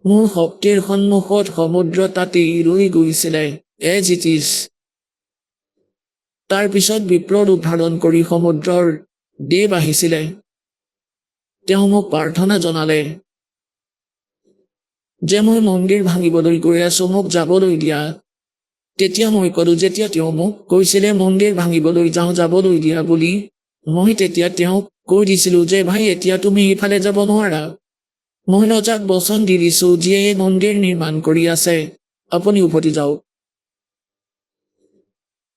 মোৰ শক্তিৰ সন্মুখত সমুদ্ৰ তাতেই ৰৈ গৈছিলে, এজ ইট ইজ। তাৰ পিছত বিপ্ৰ ৰূপ ধাৰণ কৰি সমুদ্ৰৰ দেৱ আহিছিলে, তেওঁ মোক প্ৰাৰ্থনা জনালে যে মই মন্দিৰ ভাঙিবলৈ গৈ আছোঁ, মোক যাবলৈ দিয়া। তেতিয়া মই ক'লো, যেতিয়া তেওঁ মোক কৈছিলে মন্দিৰ ভাঙিবলৈ যাবলৈ দিয়া বুলি, মই তেতিয়া তেওঁক কৈ দিছিলোঁ যে ভাই, এতিয়া তুমি ইফালে যাব নোৱাৰা, মই ৰজাক বচন দি দিছোঁ যিয়ে এই মন্দিৰ নিৰ্মাণ কৰি আছে, আপুনি উভতি যাওক।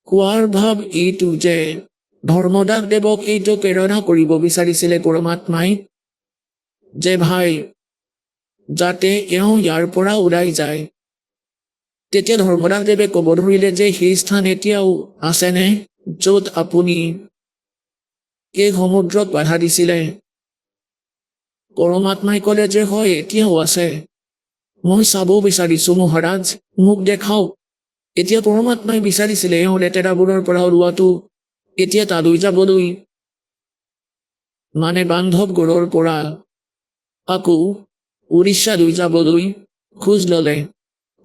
কোৱাৰ ভাৱ এইটো যে ধৰ্মদাস দেৱক এইটো প্ৰেৰণা কৰিব বিচাৰিছিলে পৰমাত্মাই, যে ভাই যাতে এওঁ ইয়াৰ পৰা ওলাই যায়। তেতিয়া ধৰ্মদাস দেৱে ক'ব ধৰিলে যে সেই স্থান এতিয়াও আছেনে য'ত আপুনি এই সমুদ্ৰক বাধা দিছিলে। পৰমাত্মাই ক'লে যে হয়, এতিয়াও আছে, মই চাব বিচাৰিছোঁ মহাৰাজ, মোক দেখাওক। এতিয়া পৰমাত্মাই বিচাৰিছিলে এওঁ লেতেৰাবোৰৰ পৰা ওলোৱাটো, এতিয়া তালৈ যাবলৈ, মানে বান্ধৱগড়ৰ পৰা আকৌ উৰিষ্যালৈ যাবলৈ খোজ ল'লে।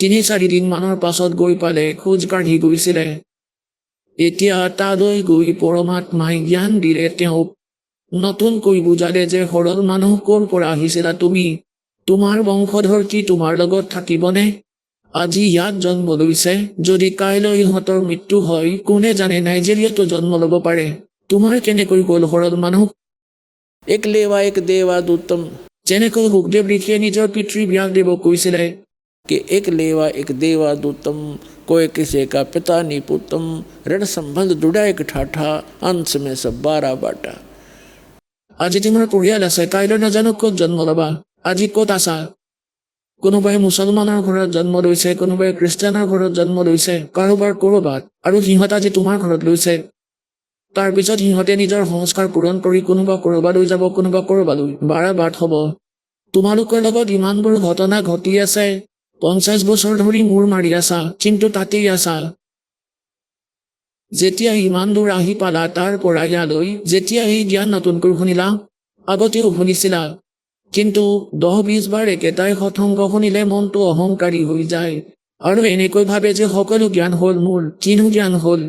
3-4 দিনমানৰ পাছত গৈ পালে, খোজ কাঢ়ি গৈছিলে। এতিয়া তালৈ গৈ পৰমাত্মাই জ্ঞান দিলে, তেওঁক নতুনকৈ বুজালে যে সৰল মানুহ ক'ৰ পৰা আহিছিলা তুমি, তোমাৰ বংশধৰ কি তোমাৰ লগত থাকিবনে? আজি ইয়াত জন্ম লৈছে, যদি কাইলৈ ইহঁতৰ মৃত্যু হয় কোনে জানে, নাইজেৰিয়াতো জন্ম ল'ব পাৰে। তোমাৰ কেনেকৈ গ'ল সৰল মানুহ? এক লেৱা এক দেৱা দুত্তম, যেনেকৈ সুখদেৱ ঋষিয়ে নিজৰ পিতৃ ব্যাসদেৱক কৈছিলে कि एक लेवा एक देवा दूतम, कोई किसी का पिता नहीं पुतम, ऋण संबंध जुड़ा एक ठाठा, अंश में सब 12 बाटा। আজি তোমাৰ পৰিয়াল আছে, কাইলৈ নাজানো ক'ত জন্ম ল'বা, আজি ক'ত আছা? কোনোবাই মুছলমানৰ ঘৰত জন্ম লৈছে, কোনোবাই খ্ৰীষ্টানৰ ঘৰত জন্ম লৈছে, কাৰোবাৰ ক'ৰবাত, আৰু সিহঁত আজি তোমাৰ ঘৰত লৈছে। তাৰপিছত সিহঁতে নিজৰ সংস্কাৰ পূৰণ কৰি কোনোবা ক'ৰবালৈ যাব, কোনোবা ক'ৰবালৈ, বাৰাবাট হ'ব। তোমালোকৰ লগত ইমানবোৰ ঘটনা ঘটি আছে, 50 বছৰ ধৰি মূৰ মাৰি আছা, কিন্তু তাতেই আছা। যেতিয়া ইমান দূৰ আহি পালা তাৰ পৰা ইয়ালৈ, যেতিয়া এই জ্ঞান নতুনকৈ শুনিলা, আগতেও শুনিছিলা, কিন্তু 10-20 বাৰ একেটাই সৎসংগ শুনিলে মনটো অহংকাৰী হৈ যায় আৰু এনেকৈ ভাবে যে সকলো জ্ঞান হ'ল মোৰ, কিনো জ্ঞান হ'ল।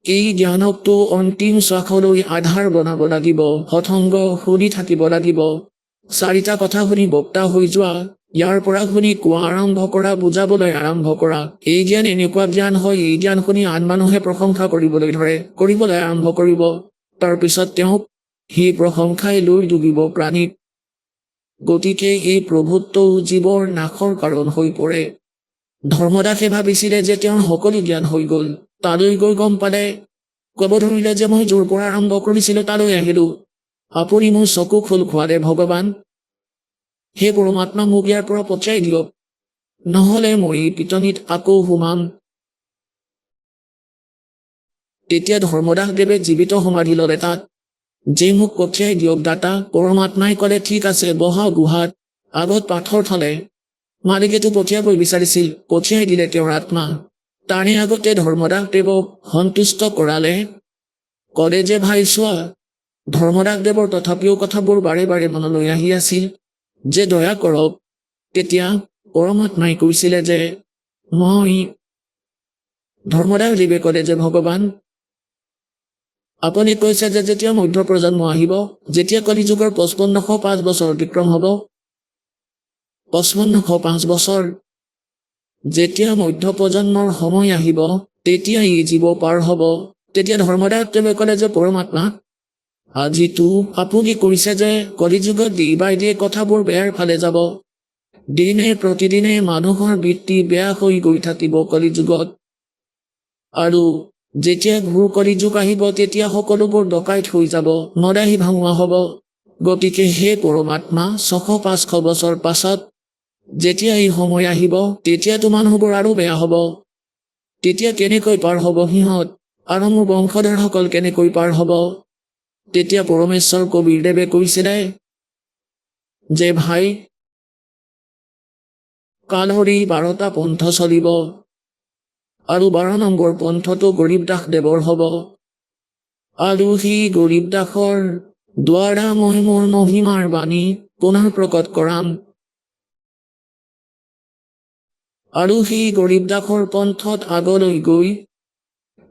এই জ্ঞানকটো অন্তিম শ্বাসলৈ আধাৰ বনাব লাগিব, সৎসংগ শুনি থাকিব লাগিব। 4টা কথা শুনি বক্তা হৈ যোৱা, ইয়াৰ পৰা শুনি কোৱা আৰম্ভ কৰা, বুজাবলৈ আৰম্ভ কৰা। এই জ্ঞান এনেকুৱা জ্ঞান হয়, এই জ্ঞান শুনি আন মানুহে প্ৰশংসা কৰিবলৈ ধৰে, কৰিবলৈ আৰম্ভ কৰিব। তাৰপিছত তেওঁক সেই প্ৰশংসাই লৈ ডুবিব প্ৰাণীত। গতিকে এই প্ৰভুত্বও জীৱৰ নাশৰ কাৰণ হৈ পৰে। ধৰ্মদাসে ভাবিছিলে যে তেওঁৰ সকলো জ্ঞান হৈ গ'ল। তালৈ গৈ গম পালে, ক'ব ধৰিলে যে মই য'ৰ পৰা আৰম্ভ কৰিছিলোঁ তালৈ আহিলো। আপুনি মোৰ চকু খোল খোৱালে ভগৱান। সেই পৰমাত্মা মোক ইয়াৰ পৰা পঠিয়াই দিয়ক, নহ'লে মই এই পিটনিত আকৌ সোমাম। তেতিয়া ধৰ্মদাসদেৱে জীৱিত সমাধি ল'লে তাত। যে মোক পঠিয়াই দিয়ক দাতা। পৰমাত্মাই ক'লে ঠিক আছে, বহা গুহাত। আগত পাথৰ থলে। মালিকেতো পঠিয়াবই বিচাৰিছিল, পঠিয়াই দিলে তেওঁৰ আত্মা। তাৰে আগতে ধৰ্মদাসদেৱক সন্তুষ্ট কৰালে, ক'লে যে ভাই চোৱা। ধৰ্মদাসদেৱৰ তথাপিও কথাবোৰ বাৰে বাৰে মনলৈ আহি আছিল যে দয়া কৰক। তেতিয়া পৰমাত্মাই কৈছিলে যে মই। ধৰ্মদাসদেৱে ক'লে যে ভগৱান, আপুনি কৈছে যে যেতিয়া মধ্য প্ৰজন্ম আহিব, যেতিয়া কলিযুগৰ 5505 বছৰ অতিক্ৰম হ'ব, 5505 বছৰ, যেতিয়া মধ্য প্ৰজন্মৰ সময় আহিব, তেতিয়া ই জীৱ পাৰ হ'ব। তেতিয়া ধৰ্মদাসদেৱে ক'লে যে পৰমাত্মা, আজিতো আপুনি কৰিছে যে কলিযুগত ডে বাই ডে কথাবোৰ বেয়াৰ ফালে যাব। দিনে প্ৰতিদিনে মানুহৰ বৃত্তি বেয়া হৈ গৈ থাকিব কলিযুগত। আৰু যেতিয়া ঘূৰ কলিযুগ আহিব, তেতিয়া সকলোবোৰ ডকাইত হৈ যাব, মদাহী ভাঙোৱা হ'ব। গতিকে হে পৰমাত্মা, 600-500 বছৰ পাছত যেতিয়া এই সময় আহিব, তেতিয়াতো মানুহবোৰ আৰু বেয়া হ'ব। তেতিয়া কেনেকৈ পাৰ হ'ব সিহঁত, আৰু মোৰ বংশধৰসকল কেনেকৈ পাৰ হ'ব? তেতিয়া পৰমেশ্বৰ কবিৰদেৱে কৈছিলে যে ভাই, কালহৰি 12টা পন্থ চলিব, আৰু 12 নম্বৰ পন্থটো গৰীব দাস দেৱৰ হ'ব। আৰু সেই গৰীব দাসৰ দ্বাৰা মই মোৰ মহিমাৰ বাণী পুনৰ প্ৰকট কৰাম। আৰু সেই গৰীব দাসৰ পন্থত আগলৈ গৈ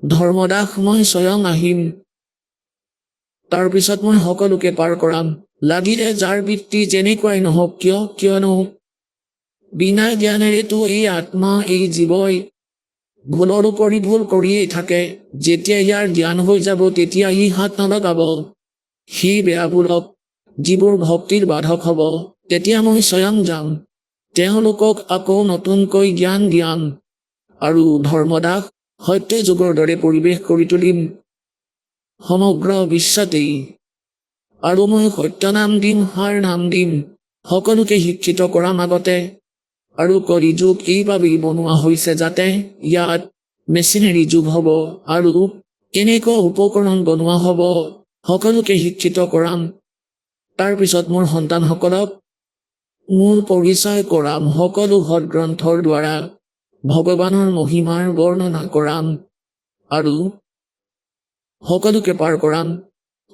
ধৰ্মদাস মই স্বয়ং আহিম। তাৰপিছত মই সকলোকে পাৰ কৰাম, লাগিলে যাৰ বৃত্তি যেনেকুৱাই নহওক কিয়। কিয়নো বিনা জ্ঞানেৰেতো এই আত্মা, এই জীৱই ভুলৰ উপৰি ভুল কৰিয়েই থাকে। যেতিয়া ইয়াৰ জ্ঞান হৈ যাব, তেতিয়া ই হাত নলগাব সেই বেয়া ভুলক, যিবোৰ ভক্তিৰ বাধক হ'ব। তেতিয়া মই স্বয়ং যাম, তেওঁলোকক আকৌ নতুনকৈ জ্ঞান দিয়াম, আৰু ধৰ্মদাস সত্য যুগৰ দৰে পৰিৱেশ কৰি তুলিম সমগ্ৰ বিশ্বতেই। আৰু মই সত্য নাম দিম, সাৰ নাম দিম, সকলোকে শিক্ষিত কৰাম আগতে। আৰু কলিযুগ এইবাবেই বনোৱা হৈছে যাতে ইয়াত মেচিনেৰী যুগ হ'ব, আৰু কেনেকুৱা উপকৰণ বনোৱা হ'ব, সকলোকে শিক্ষিত কৰাম। তাৰপিছত মোৰ সন্তানসকলক মোৰ পৰিচয় কৰাম, সকলো সৎগ্ৰন্থৰ দ্বাৰা ভগৱানৰ মহিমাৰ বৰ্ণনা কৰাম, আৰু সকলোকে পাৰ কৰাম।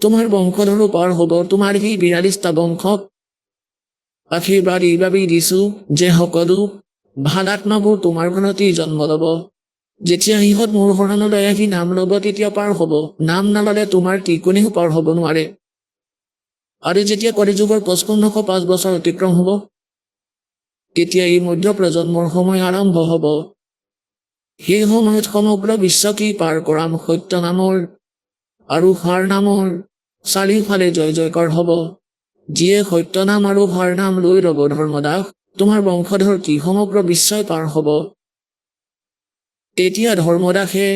তোমাৰ বংশধৰো পাৰ হ'ব, তোমাৰ সেই 42টা বংশক আশীৰ্বাদ এইবাবেই দিছো যে সকলো ভাল আত্মাবোৰ তোমাৰ ঘৰতেই জন্ম ল'ব। যেতিয়া ইহঁত মোৰ শৰণলৈ আহি নাম ল'ব, তেতিয়া পাৰ হ'ব। নাম নালালে তোমাৰ কোনেও পাৰ হ'ব নোৱাৰে। আৰু যেতিয়া কলিযুগৰ 5505 বছৰ অতিক্ৰম হ'ব, তেতিয়া এই মধ্য প্ৰজন্মৰ সময় আৰম্ভ হ'ব। সেই সময়ত সমগ্ৰ বিশ্বকেই পাৰ কৰাম সত্য নামৰ আৰু সাৰ নামৰ। চাৰিওফালে জয় জয়কাৰ হ'ব। যিয়ে সত্য নাম আৰু সাৰ নাম লৈ ৰ'ব ধৰ্মদাস, তোমাৰ বংশধৰ কি সমগ্ৰ বিশ্বই পাৰ হ'ব। তেতিয়া ধৰ্মদাসে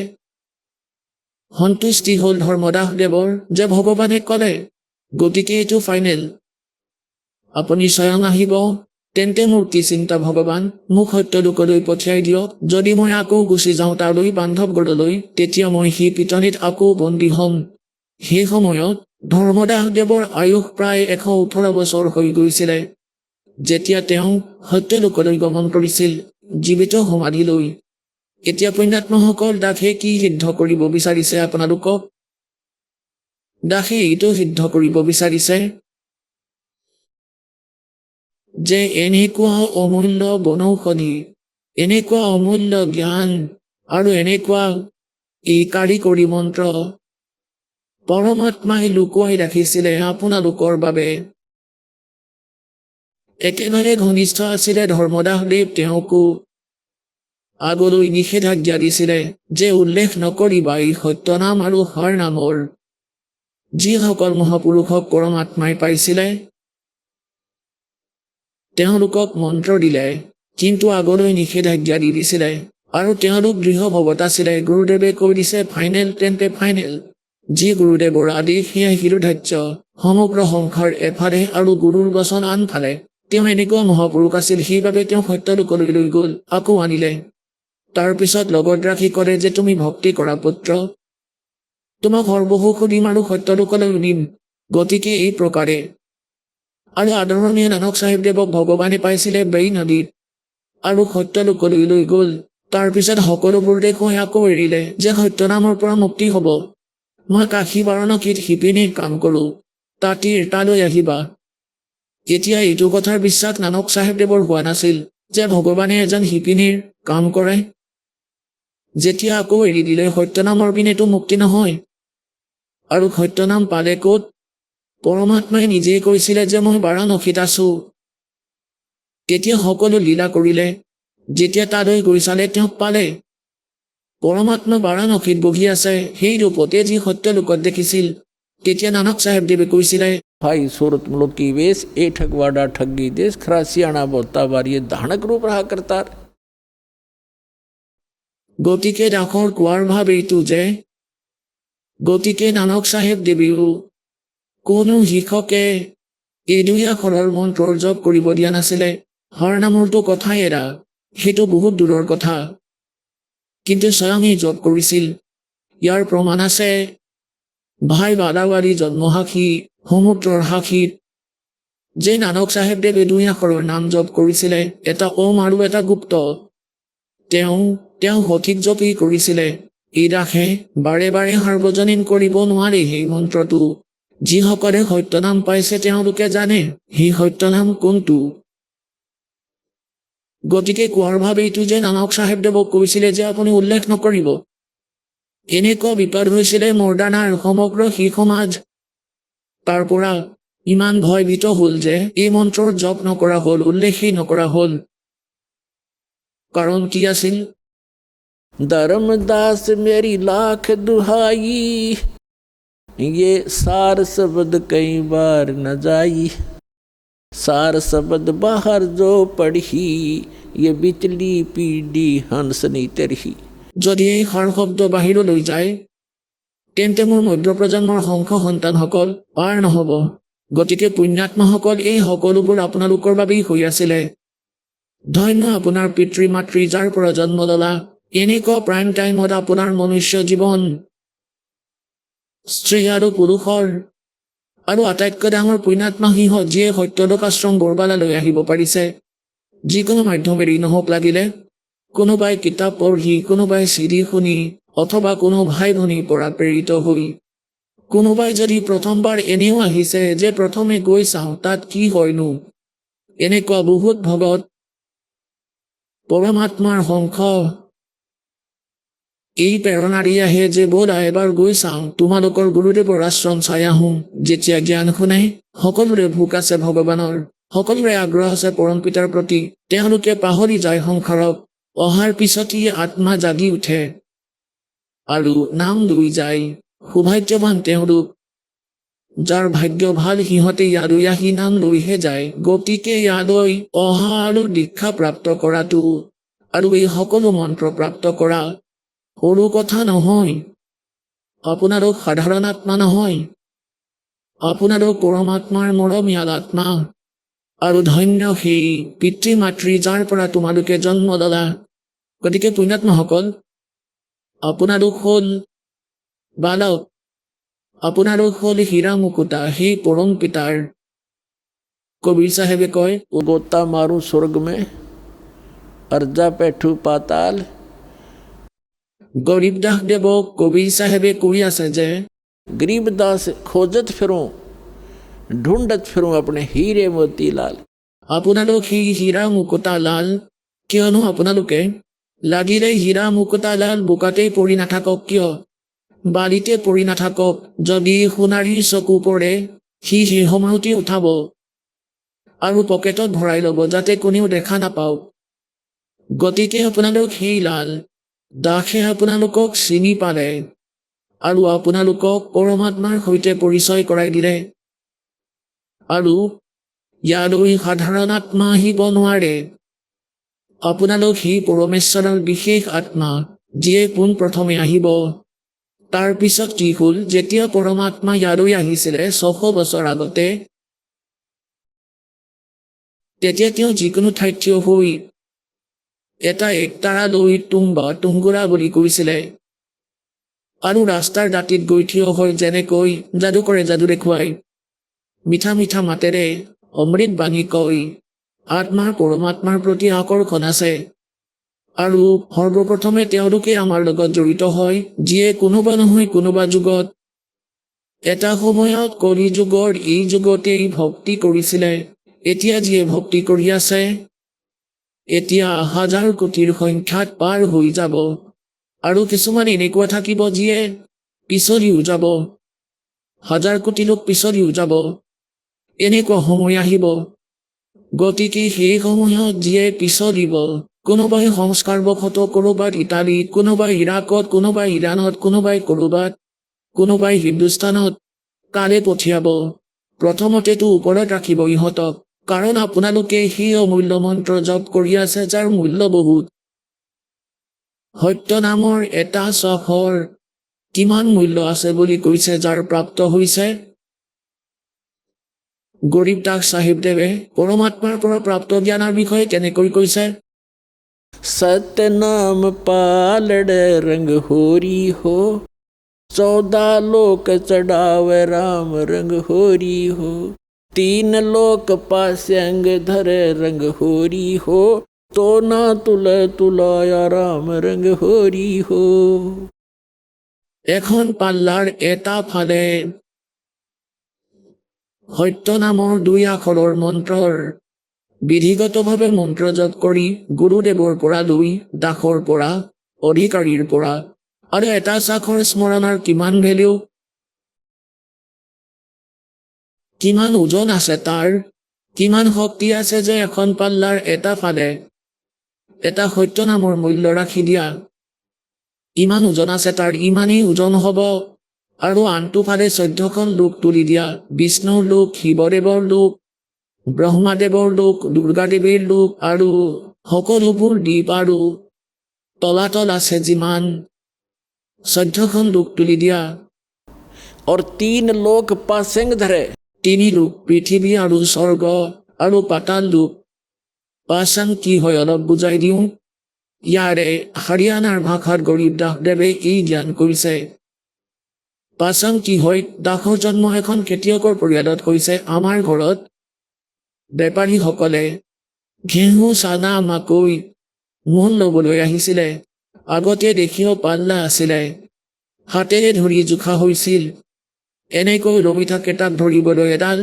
সন্তুষ্টি হ'ল ধৰ্মদাস দেৱৰ যে ভগৱানে ক'লে, গতিকে এইটো ফাইনেল। আপুনি স্বয়ং আহিব, তেন্তে মোৰ কি চিন্তা ভগৱান, মোক সত্যলোকলৈ পঠিয়াই দিয়ক। যদি মই আকৌ গুচি যাওঁ তালৈ বান্ধৱগড়লৈ, তেতিয়া মই সেই পিটনিত আকৌ বন্দী হ'ম। সেই সময়ত ধৰ্মদাসদেৱৰ আয়ুস প্ৰায় 118 বছৰ হৈ গৈছিলে, যেতিয়া তেওঁ সত্যলোকলৈ গমন কৰিছিল জীৱিত সমাধিলৈ। এতিয়া পুণ্যাত্মাসকল, দাসে কি সিদ্ধ কৰিব বিচাৰিছে আপোনালোকক? দাসে এইটো সিদ্ধ কৰিব বিচাৰিছে যে এনেকুৱা অমূল্য বনৌষধি, এনেকুৱা অমূল্য জ্ঞান আৰু এনেকুৱা এই কাৰিকৰী মন্ত্ৰ পৰমাত্মাই লুকুৱাই ৰাখিছিলে আপোনালোকৰ বাবে। একেবাৰে ঘনিষ্ঠ আছিলে ধৰ্মদাসদেৱ। তেওঁকো আগলৈ নিষেধাজ্ঞা দিছিলে যে উল্লেখ নকৰিবা এই সত্যনাম আৰু হৰ নামৰ। যিসকল মহাপুৰুষক পৰমাত্মাই পাইছিলে তেওঁলোকক মন্ত্ৰ দিলে, কিন্তু আগলৈ নিষেধাজ্ঞা দি দিছিলে আৰু তেওঁলোক দৃঢ় ভগত আছিলে। গুৰুদেৱে কৈ দিছে ফাইনেল, তেন্তে ফাইনেল। যি গুৰুদেৱৰ আদেশ সেয়া শিৰোধাৰ্য। সমগ্ৰ সংসাৰ এফালে আৰু গুৰুৰ বচন আনফালে। তেওঁ এনেকুৱা মহাপুৰুষ আছিল, সেইবাবে তেওঁ সত্যলোকলৈ লৈ গ'ল, আকৌ আনিলে। তাৰ পিছত লগত ৰাখি ক'লে যে তুমি ভক্তি কৰা পুত্ৰ, তোমাক সৰ্বসুখ দিম আৰু সত্যলোকলৈ নিম। গতিকে এই প্ৰকাৰে আৰু আদৰণীয় নানক চাহিবদেৱক ভগৱানে পাইছিলে বেই নদীত আৰু সত্যলোকলৈ লৈ গ'ল। তাৰ পিছত সকলোবোৰ দেখুৱাই আকৌ এৰিলে যে সত্যনামৰ পৰা মুক্তি হ'ব। মই কাশী বাৰাণসীত শিপিনীৰ কাম কৰোঁ, তালৈ আহিবা। এতিয়া এইটো কথাৰ বিশ্বাস নানক চাহিবদেৱৰ হোৱা নাছিল যে ভগৱানে এজন শিপিনীৰ কাম কৰে। যেতিয়া আকৌ এৰি দিলে সত্যনামৰ পিনেতো মুক্তি নহয়। আৰু সত্যনাম পালে ক'ত? পৰমাত্মাই নিজেই কৈছিলে যে মই বাৰাণসীত আছো। তেতিয়া সকলো লীলা কৰিলে। যেতিয়া তালৈ গৈ চালে তেওঁক পালে। পৰমাত্মা বাৰাণসীত বহি আছে সেই ৰূপতে যি সত্যলোকত দেখিছিল। তেতিয়া নানক চাহিবদেৱে কৈছিলে, भाई सूरत मुल्क की वेश ए ठगवाड़ा ठगी देश खरासियाना बोलता बार ये धानक रूप रहा करता। গতিকে দাসৰ কোৱাৰ ভাৱ এইটো যে গতিকে নানক চাহিবদেৱেও কোনো শিক্ষকে এই 2 আখৰৰ মন্ত্ৰৰ জপ কৰিব দিয়া নাছিলে। হৰ নামৰটো কথাই এৰা, সেইটো বহুত দূৰৰ কথা। কিন্তু স্বয়ং জপ কৰিছিল। ইয়াৰ প্ৰমাণ আছে ভাই বাদাৱাৰী জন্মসাখী সমুদ্ৰৰ সাক্ষীত যে নানক চাহিবদেৱে 2 আখৰৰ নাম জপ কৰিছিলে, এটা ওম আৰু এটা গুপ্ত। তেওঁ সঠিক জপেই কৰিছিলে। এই দাসে বাৰে বাৰে সাৰ্বজনীন কৰিব নোৱাৰে সেই মন্ত্ৰটো। যিসকলে সত্যনাম পাইছে তেওঁলোকে জানে সেই সত্যনাম কোনটো। গতিকে কোৱাৰ ভাৱ এইটো যে নানক চাহিবদেৱক কৈছিলে যে আপুনি উল্লেখ নকৰিব। এনেকুৱা বিপদ হৈছিলে মৰ্দানাৰ সমগ্ৰ শিখ সমাজ। তাৰ পৰা ইমান ভয়ভীত হ'ল যে এই মন্ত্ৰৰ জপ নকৰা হ'ল, উল্লেখেই নকৰা হ'ল। কাৰণ কি আছিল? धर्मदास मेरी लाख दुहाई, ये सार शब्द कई बार न जाई। सार शब्द बाहर जो पढ़ी, ये बिचली पीढ़ी हंस नहीं तरही। যদি এই সাৰ শব্দ বাহিৰলৈ যায় তেন্তে মোৰ মধ্য প্ৰজন্মৰ সংখ্য সন্তানসকল পাৰ নহ'ব। গতিকে পুণ্যাত্মাসকল, এই সকলোবোৰ আপোনালোকৰ বাবেই হৈ আছিলে। ধন্য আপোনাৰ পিতৃ মাতৃ যাৰ পৰা জন্ম ললা। এনেকুৱা প্ৰাইম টাইমত আপোনাৰ মনুষ্য জীৱন, স্ত্ৰী আৰু পুৰুষৰ আৰু আটাইতকৈ ডাঙৰ পুণ্যাত্মা সিংহ যিয়ে সত্যলোক আশ্ৰম বৰবালালৈ আহিব পাৰিছে। যিকোনো মাধ্যমেৰে নহওক লাগিলে, কোনোবাই কিতাপ পঢ়ি, কোনোবাই চিডি শুনি, অথবা কোনো ভাই ভনীৰ পৰা প্ৰেৰিত হৈ, কোনোবাই যদি প্ৰথমবাৰ এনেও আহিছে যে প্ৰথমে গৈ চাওঁ তাত কি হয়নো। এনেকুৱা বহুত ভগত পৰমাত্মাৰ সংখ্য এই প্ৰেৰণাৰী আহে যে ব'লা এবাৰ গৈ চাওঁ, তোমালোকৰ গুৰুদেৱৰ আশ্ৰম চাই আহোঁ। যেতিয়া জ্ঞান শুনে, সকলোৰে ভোক আছে ভগৱানৰ, সকলোৰে আগ্ৰহ আছে পৰম পিতাৰ প্ৰতি। তেওঁলোকে পাহৰি যায় সংসাৰক। অহাৰ পিছতেই আত্মা জাগি উঠে আৰু নাম লৈ যায়। সৌভাগ্যৱান তেওঁলোক, যাৰ ভাগ্য ভাল, সিহঁতে ইয়ালৈ আহি নাম লৈহে যায়। গতিকে ইয়ালৈ অহা আৰু দীক্ষা প্ৰাপ্ত কৰাটো আৰু এই সকলো মন্ত্ৰ প্ৰাপ্ত কৰা সৰু কথা নহয়। আপোনালোক সাধাৰণ আত্মা নহয়, আপোনালোক পৰমাত্মাৰ মৰমীয়াল আত্মা। আৰু ধন্য সেই পিতৃ মাতৃ যাৰ পৰা তোমালোকে জন্ম ল'লা। গতিকে পুণ্যাত্মাসকল, আপোনালোক হ'ল বালক, আপোনালোক হ'ল হীৰা মুকুতা সেই পৰম পিতাৰ। কবিৰ চাহেবে কয়, गोता मारूं स्वर्ग में अर्जा बैठू पाताल। গৰীবদাস দেৱক কবিৰ চাহেবে কৈ আছে যে गरीबदास खोजत फिरूं ढूंढत फिरूं अपने हीरे मोती लाल। আপোনালোক সেই হীৰা মুকুতা লাল, কিয়নো আপোনালোকে লাগিলে হীৰা মুকুতা লাল বোকাতেই পৰি নাথাকক কিয়, বালিতে পৰি নাথাকক, যদি সোণাৰীৰ চকু পৰে সি সেই সময়তে উঠাব আৰু পকেটত ভৰাই ল'ব যাতে কোনেও দেখা নাপাওক। গতিকে আপোনালোক সেই লাল, দাসে আপোনালোকক চিনি পালে আৰু আপোনালোকক পৰমাত্মাৰ সৈতে পৰিচয় কৰাই দিলে। আৰু ইয়ালৈ সাধাৰণ আত্মা আহিব নোৱাৰে। আপোনালোক সেই পৰমেশ্বৰৰ বিশেষ আত্মা, যিয়ে পোনপ্ৰথমে আহিব। তাৰ পিছত কি হ'ল, যেতিয়া পৰমাত্মা ইয়ালৈ আহিছিলে 600 বছৰ আগতে, তেতিয়া তেওঁ যিকোনো ঠাইত থিয় হৈ এটা একতাৰা লৈ তুম্বা তুংগুৰা বুলি কৈছিলে আৰু ৰাস্তাৰ দাঁতিত গৈ থিয় হৈ যেনেকৈ যাদু কৰে যাদু দেখুৱাই মিঠা মিঠা মাতেৰে অমৃত বাণী কয়, আত্মাৰ পৰমাত্মাৰ প্ৰতি আকৰ্ষণ আছে। আৰু সৰ্বপ্ৰথমে তেওঁলোকে আমাৰ লগত জড়িত হয়, যিয়ে কোনোবা নহয় কোনোবা যুগত, এটা সময়ত কলি যুগৰ এই যুগতেই ভক্তি কৰিছিলে। এতিয়া যিয়ে ভক্তি কৰি আছে, এতিয়া 1000 কোটিৰ সংখ্যাত পাৰ হৈ যাব। আৰু কিছুমান এনেকুৱা থাকিব যিয়ে পিছলিও যাব, 1000 কোটি লোক পিছলিও যাব। এনেকুৱা সময় আহিব। গতিকে সেই সময়ত যিয়ে পিছলিব, কোনোবাই সংস্কাৰবশত ক'ৰবাত ইটালীত, কোনোবাই ইৰাকত, কোনোবাই ইৰাণত, কোনোবাই ক'ৰবাত, কোনোবাই হিন্দুস্তানত কালে পঠিয়াব। প্ৰথমতেতো ওপৰত ৰাখিব ইহঁতক, কাৰণ আপোনালোকে সেই অমূল্য মন্ত্ৰ জপ কৰি আছে যাৰ মূল্য বহুত। সত্য নামৰ এটা চফৰ কিমান মূল্য আছে বুলি কৈছে যাৰ প্ৰাপ্ত হৈছে। গৰীবদাস চাহিবদেৱে পৰমাত্মাৰ পৰা প্ৰাপ্ত জ্ঞানৰ বিষয়ে কেনেকৈ কৈছে, सत्य नाम पालड़ रंग होरी हो 14 लोक चढ़ावे राम रंग होरी हो 3 लोक पास्यंग धरे रंग होरी हो तो ना तुलाया राम रंग होरी हो। এখন পাল্লাৰ এটা ফালে সত্য নামৰ 2 আখৰৰ মন্ত্ৰৰ বিধিগতভাৱে মন্ত্ৰ জপ কৰি গুৰুদেৱৰ পৰা লৈ, দাসৰ পৰা, অধিকাৰীৰ পৰা, আৰু এটা চাখৰ স্মৰণৰ কিমান ভেলিউ, কিমান ওজন আছে তাৰ, কিমান শক্তি আছে যে এখন পাল্লাৰ এটা ফালে এটা সত্য নামৰ মূল্য ৰাখি দিয়া। ইমান ওজন আছে তাৰ, ইমানেই ওজন হ'ব। আৰু আনটো ফালে 14খন লোক তুলি দিয়া, বিষ্ণুৰ লোক, শিৱদেৱৰ লোক, ব্ৰহ্মাদেৱৰ লোক, দুৰ্গাদেৱীৰ লোক, আৰু সকলোবোৰ দ্বীপ আৰু তলাতল আছে যিমান 14খন লোক তুলি দিয়া। और 3 लोक पास्यंग धरे 3 লোক পৃথিৱী আৰু স্বৰ্গ আৰু পাতাল লোক। পাছাং কি হয় অলপ বুজাই দিওঁ। ইয়াৰে হাৰিয়ানাৰ ভাষাত গৰীবদাস দেৱে এই জ্ঞান কৰিছে। পাছাং কি হয়, দাসৰ জন্ম এখন খেতিয়কৰ পৰিয়ালত হৈছে। আমাৰ ঘৰত বেপাৰীসকলে ঘেঁহু, চানা, মাকৈ, মোহন ল'বলৈ আহিছিলে। আগতে দেখিও পাল্লা আছিলে, হাতেৰে ধৰি জোখা হৈছিল। এনেকৈ ৰবি থাকে, তাক ধৰিবলৈ এডাল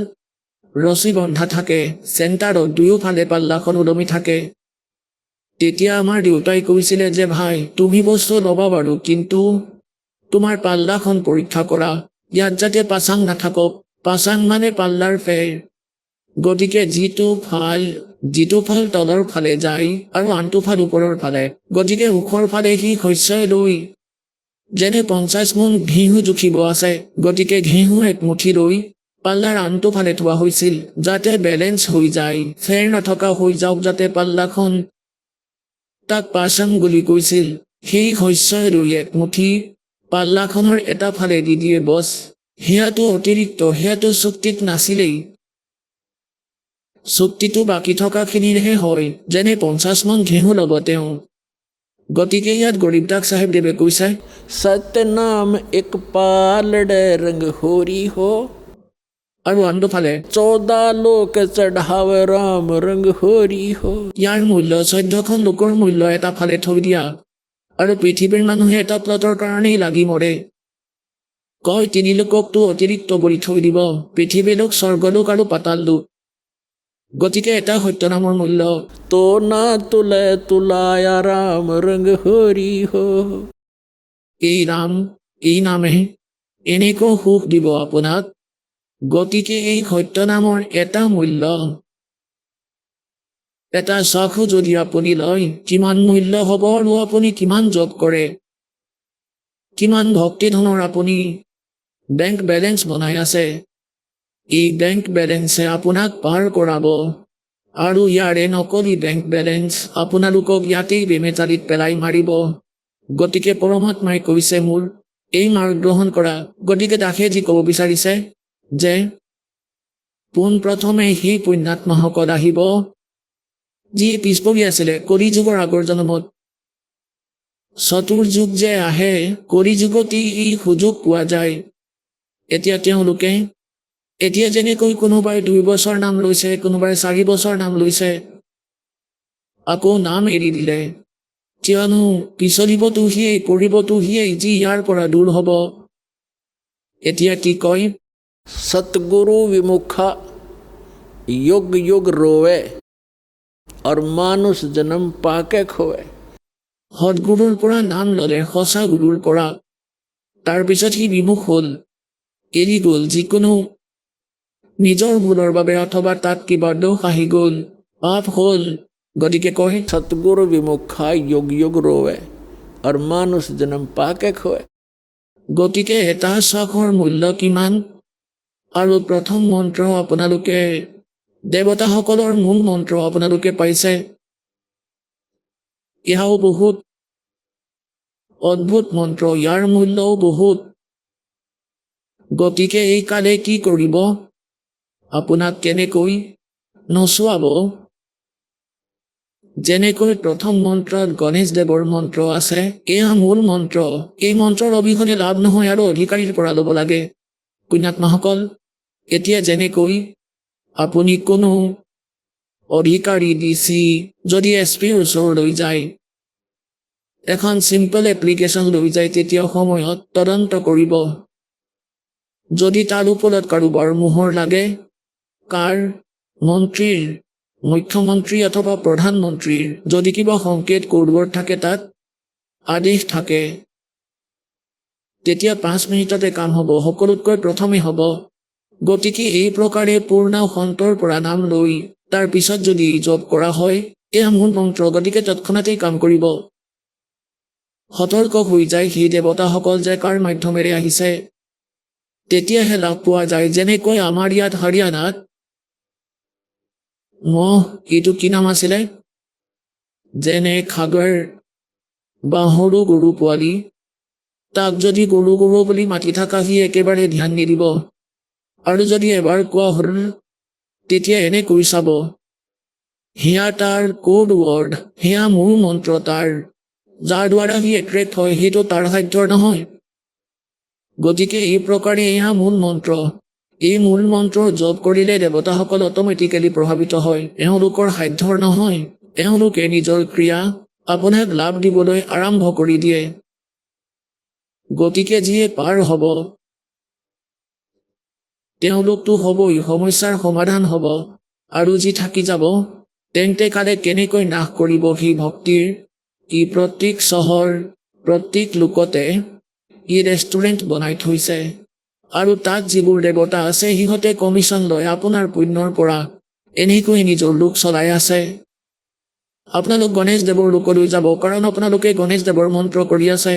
ৰছী বন্ধা থাকে। চেণ্টাৰত দুয়োফালে পাল্লাখন ওলমি থাকে। তেতিয়া আমাৰ দেউতাই কৈছিলে যে ভাই, তুমি বস্তু ল'বা বাৰু, কিন্তু তোমাৰ পাল্লাখন পৰীক্ষা কৰা, ইয়াত যাতে পাছাং নাথাকক। পাছাং মানে পাল্লাৰ ফেৰ। গতিকে যিটো ফাল তলৰ ফালে যায় আৰু আনটো ফাল ওপৰৰ ফালে। গতিকে ওখৰ ফালে সি শস্যই লৈ যেনে 50 মোন ঘেঁহু জুখিব আছে, গতিকে ঘেঁহু এক মুঠি লৈ পাল্লাৰ আনটো ফালে থোৱা হৈছিল, যাতে বেলেঞ্চ হৈ যায়, ফেৰ নথকা হৈ যাওক যাতে পাল্লাখন। তাক পাছাং বুলি কৈছিল। সেই শস্যই লৈ এক মুঠি পাল্লাখনৰ এটা ফালে দি দিয়ে বছ। সেয়াটো অতিৰিক্ত, সেয়াটো চুক্তিত নাছিলেই। চুক্তিটো বাকী থকাখিনিৰহে হয়, যেনে 50 মন ঘেঁহু ল'ব তেওঁ। গতিকে ইয়াত গৰীবদাস চাহেবদেৱে কৈছে, सतनाम एक पालड़े रंग होरी हो আৰু আনটোফালে 14 लोक चढ़ावे राम रंग होरी हो। ইয়াৰ মূল্য 14খন লোকৰ মূল্য এটা ফালে থৈ দিয়া, আৰু পৃথিৱীৰ মানুহে এটা প্লটৰ কাৰণেই লাগি মৰে। কয় 3 লোককটো অতিৰিক্ত কৰি থৈ দিব, পৃথিৱীৰ লোক, স্বৰ্গলোক আৰু পাতাল লোক। গতিকে এটা সত্যনামৰ মূল্য। तो ना तुले तुलाया राम रंग होरी हो। এই নাম, এই নামে এনেকৈ সুখ দিব আপোনাক। গতিকে এই সত্যনামৰ এটা মূল্য। এটা চাখো যদি আপুনি লয়, কিমান মূল্য হ'ব আৰু আপুনি কিমান জব কৰে, কিমান ভক্তি ধনৰ আপুনি বেংক বেলেঞ্চ বনাই আছে। এই বেংক বেলেঞ্চে আপোনাক পাৰ কৰাব, আৰু ইয়াৰে নকলি বেংক বেলেঞ্চ আপোনালোকক ইয়াতেই বেমেজালিত পেলাই মাৰিব। গতিকে পৰমাত্মাই কৈছে মোৰ এই মাৰ্গ গ্ৰহণ কৰা। গতিকে দাসে যি ক'ব বিচাৰিছে যে পোনপ্ৰথমে সেই পুণ্যাত্মাসকল আহিব যি পিছপৰি আছিলে কলি যুগৰ আগৰ জন্মত। চতুৰ যুগ যে আহে, কলি যুগতেই এই সুযোগ পোৱা যায়। এতিয়া তেওঁলোকে এতিয়া যেনেকৈ কোনোবাই 2 বছৰ নাম লৈছে, কোনোবাই 4 বছৰ নাম লৈছে, আকৌ নাম এৰি দিলে, কিয়নো পিছলিবতো সিয়েই, পৰিবতো সিয়েই যি ইয়াৰ পৰা দূৰ হ'ব। এতিয়া কি কয়, सतगुरु विमुखा युग युग रोवे और मानुष जन्म पाके खोए। সৎগুৰুৰ পৰা নাম ল'লে, সঁচা গুৰুৰ পৰা, তাৰপিছত সি বিমুখ হ'ল, এৰি গ'ল, যিকোনো নিজৰ ভুলৰ বাবে অথবা তাত কিবা দোষ আহি গ'ল, পাপ হ'ল। গতিকে কয় सतगुरु विमुखा युग युग रोवे और मानुष जन्म पाके खोए। গতিকে এটা চাখৰ মূল্য কিমান। আৰু প্ৰথম মন্ত্ৰ আপোনালোকে, দেৱতাসকলৰ মূল মন্ত্ৰ আপোনালোকে পাইছে। এয়াও বহুত অদ্ভুত মন্ত্ৰ, ইয়াৰ মূল্যও বহুত। গতিকে এই কালে কি কৰিব, আপোনাক কেনেকৈ নচুৱাব। যেনেকৈ প্ৰথম মন্ত্ৰত গণেশদেৱৰ মন্ত্ৰ আছে, এয়া মূল মন্ত্ৰ। এই মন্ত্ৰৰ অবিহনে লাভ নহয় আৰু অধিকাৰীৰ পৰা ল'ব লাগে। পুণ্যাত্মাসকল, এতিয়া যেনেকৈ আপুনি কোনো অধিকাৰী DC যদি SPৰ ওচৰলৈ যায়, এখন চিম্পল এপ্লিকেশ্যন লৈ যায়, তেতিয়া সময়ত তদন্ত কৰিব। যদি তাৰ ওপৰত কাৰোবাৰ মোহৰ লাগে, কাৰ, মন্ত্ৰীৰ, মুখ্যমন্ত্ৰী অথবা প্ৰধানমন্ত্ৰীৰ যদি কিবা সংকেত কোডৱৰ্ড থাকে, তাত আদেশ থাকে, তেতিয়া 5 মিনিটতে কাম হ'ব, সকলোতকৈ প্ৰথমে হ'ব। গতিকে এই প্ৰকাৰে পূৰ্ণ সন্তৰ পৰা নাম লৈ তাৰ পিছত যদি জপ কৰা হয়, এয়া মূল মন্ত্ৰ। গতিকে তৎক্ষণাতেই কাম কৰিব। সতৰ্ক হৈ যায় সেই দেৱতাসকল যে কাৰ মাধ্যমেৰে আহিছে, তেতিয়াহে লাভ পোৱা যায়। যেনেকৈ আমাৰ ইয়াত হাৰিয়ানাত এইটো কি নাম আছিলে, যেনে খাগৰ বা সৰু গৰু পোৱালি, তাক যদি গৰু গৰু বুলি মাতি থকা সি একেবাৰে ধ্যান নিদিব, আৰু যদি এবাৰ কোৱা হ'ল তেতিয়া এনে কৰি চাব। সেয়া তাৰ কোড ৱৰ্ড, সেয়া মূল মন্ত্ৰ তাৰ, যাৰ দ্বাৰা সি এট্ৰেক্ট হয়, সেইটো তাৰ সাধ্যৰ নহয়। গতিকে এই প্ৰকাৰে এয়া মূল মন্ত্ৰ। এই মূল মন্ত্ৰ জপ কৰিলে দেৱতাসকল অট'মেটিকেলি প্ৰভাৱিত হয়, এওঁলোকৰ সাধ্যৰ নহয়। এওঁলোকে নিজৰ ক্ৰিয়া আপোনাক লাভ দিবলৈ আৰম্ভ কৰি দিয়ে। গতিকে যিয়ে পাৰ হ'ব, তেওঁলোকতো হ'বই, সমস্যাৰ সমাধান হ'ব। আৰু যি থাকি যাব, তেন্তে কালে কেনেকৈ নাশ কৰিব সি ভক্তিৰ। ই প্ৰত্যেক চহৰ, প্ৰত্যেক লোকতে ই ৰেষ্টুৰেণ্ট বনাই থৈছে, আৰু তাত যিবোৰ দেৱতা আছে সিহঁতে কমিশ্যন লয় আপোনাৰ পুণ্যৰ পৰা। এনেকৈ নিজৰ লোক চলাই আছে। আপোনালোক গণেশদেৱৰ লোকলৈ যাব, কাৰণ আপোনালোকে গণেশদেৱৰ মন্ত্ৰ কৰি আছে।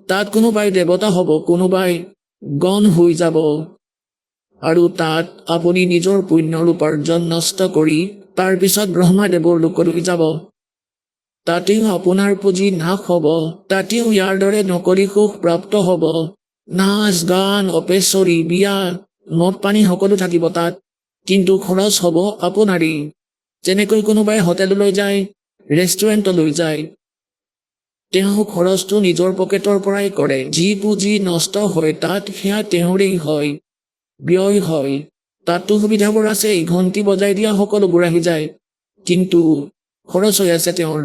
তাত কোনোবাই দেৱতা হ'ব, কোনোবাই গণ হৈ যাব, আৰু তাত আপুনি নিজৰ পুণ্যৰ উপাৰ্জন নষ্ট কৰি তাৰপিছত ব্ৰহ্মাদেৱৰ লোকলৈ যাব। তাতেও আপোনাৰ পুঁজি নাশ হ'ব, তাতেও ইয়াৰ দৰে নকলি সুখ প্ৰাপ্ত হ'ব। নাচ গান, অপেশ্বৰী, বিয়া, মদ পানী সকলো থাকিব তাত। কিন্তু খৰচ হ'ব আপোনাৰেই। যেনেকৈ কোনোবাই হোটেললৈ যায়, ৰেষ্টুৰেণ্টলৈ যায়, তেওঁ খৰচটো নিজৰ পকেটৰ পৰাই কৰে। যি পুঁজি নষ্ট হয় তাত সেয়া তেওঁৰেই হয়, ব্যয় হয়। তাতো সুবিধাবোৰ আছে, ঘণ্টি বজাই দিয়া সকলোবোৰ আহি যায়, কিন্তু খৰচ হৈ আছে তেওঁৰ।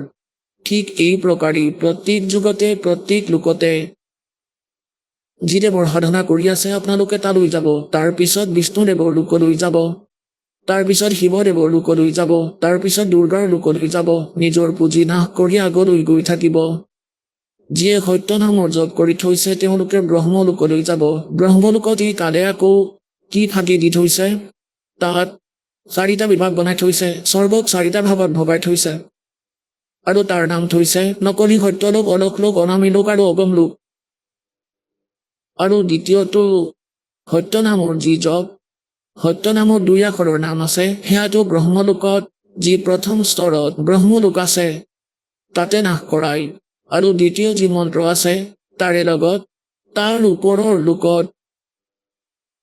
ঠিক এই প্ৰকাৰেই প্ৰত্যেক যুগতে প্ৰত্যেক লোকতে যি দেৱৰ সাধনা কৰি আছে আপোনালোকে তালৈ যাব, তাৰপিছত বিষ্ণুদেৱৰ লোকলৈ যাব, তাৰপিছত শিৱদেৱৰ লোকলৈ যাব, তাৰপিছত দুৰ্গাৰ লোকলৈ যাব, নিজৰ পুঁজি নাশ কৰি আগলৈ গৈ থাকিব। যিয়ে সত্য নামৰ জপ কৰি থৈছে তেওঁলোকে ব্ৰহ্মলোকলৈ যাব। ব্ৰহ্মলোকত ই কালে আকৌ কি ফাঁকি দি থৈছে, তাত 4টা বিভাগ বনাই থৈছে, স্বৰ্গক 4টা ভাগত ভগাই থৈছে, আৰু তাৰ নাম থৈছে নকলি সত্যলোক, অলক লোক, অনামী লোক আৰু অগম লোক। আৰু দ্বিতীয়টো সত্য নামৰ যি জপ, সত্য নামৰ 2 আখৰৰ নাম আছে, সেয়াটো ব্ৰহ্মলোকত যি প্ৰথম স্তৰত ব্ৰহ্মলোক আছে তাতে নাশ কৰায়। আৰু দ্বিতীয় যি মন্ত্ৰ আছে তাৰে লগত তাৰ ওপৰৰ লোকত,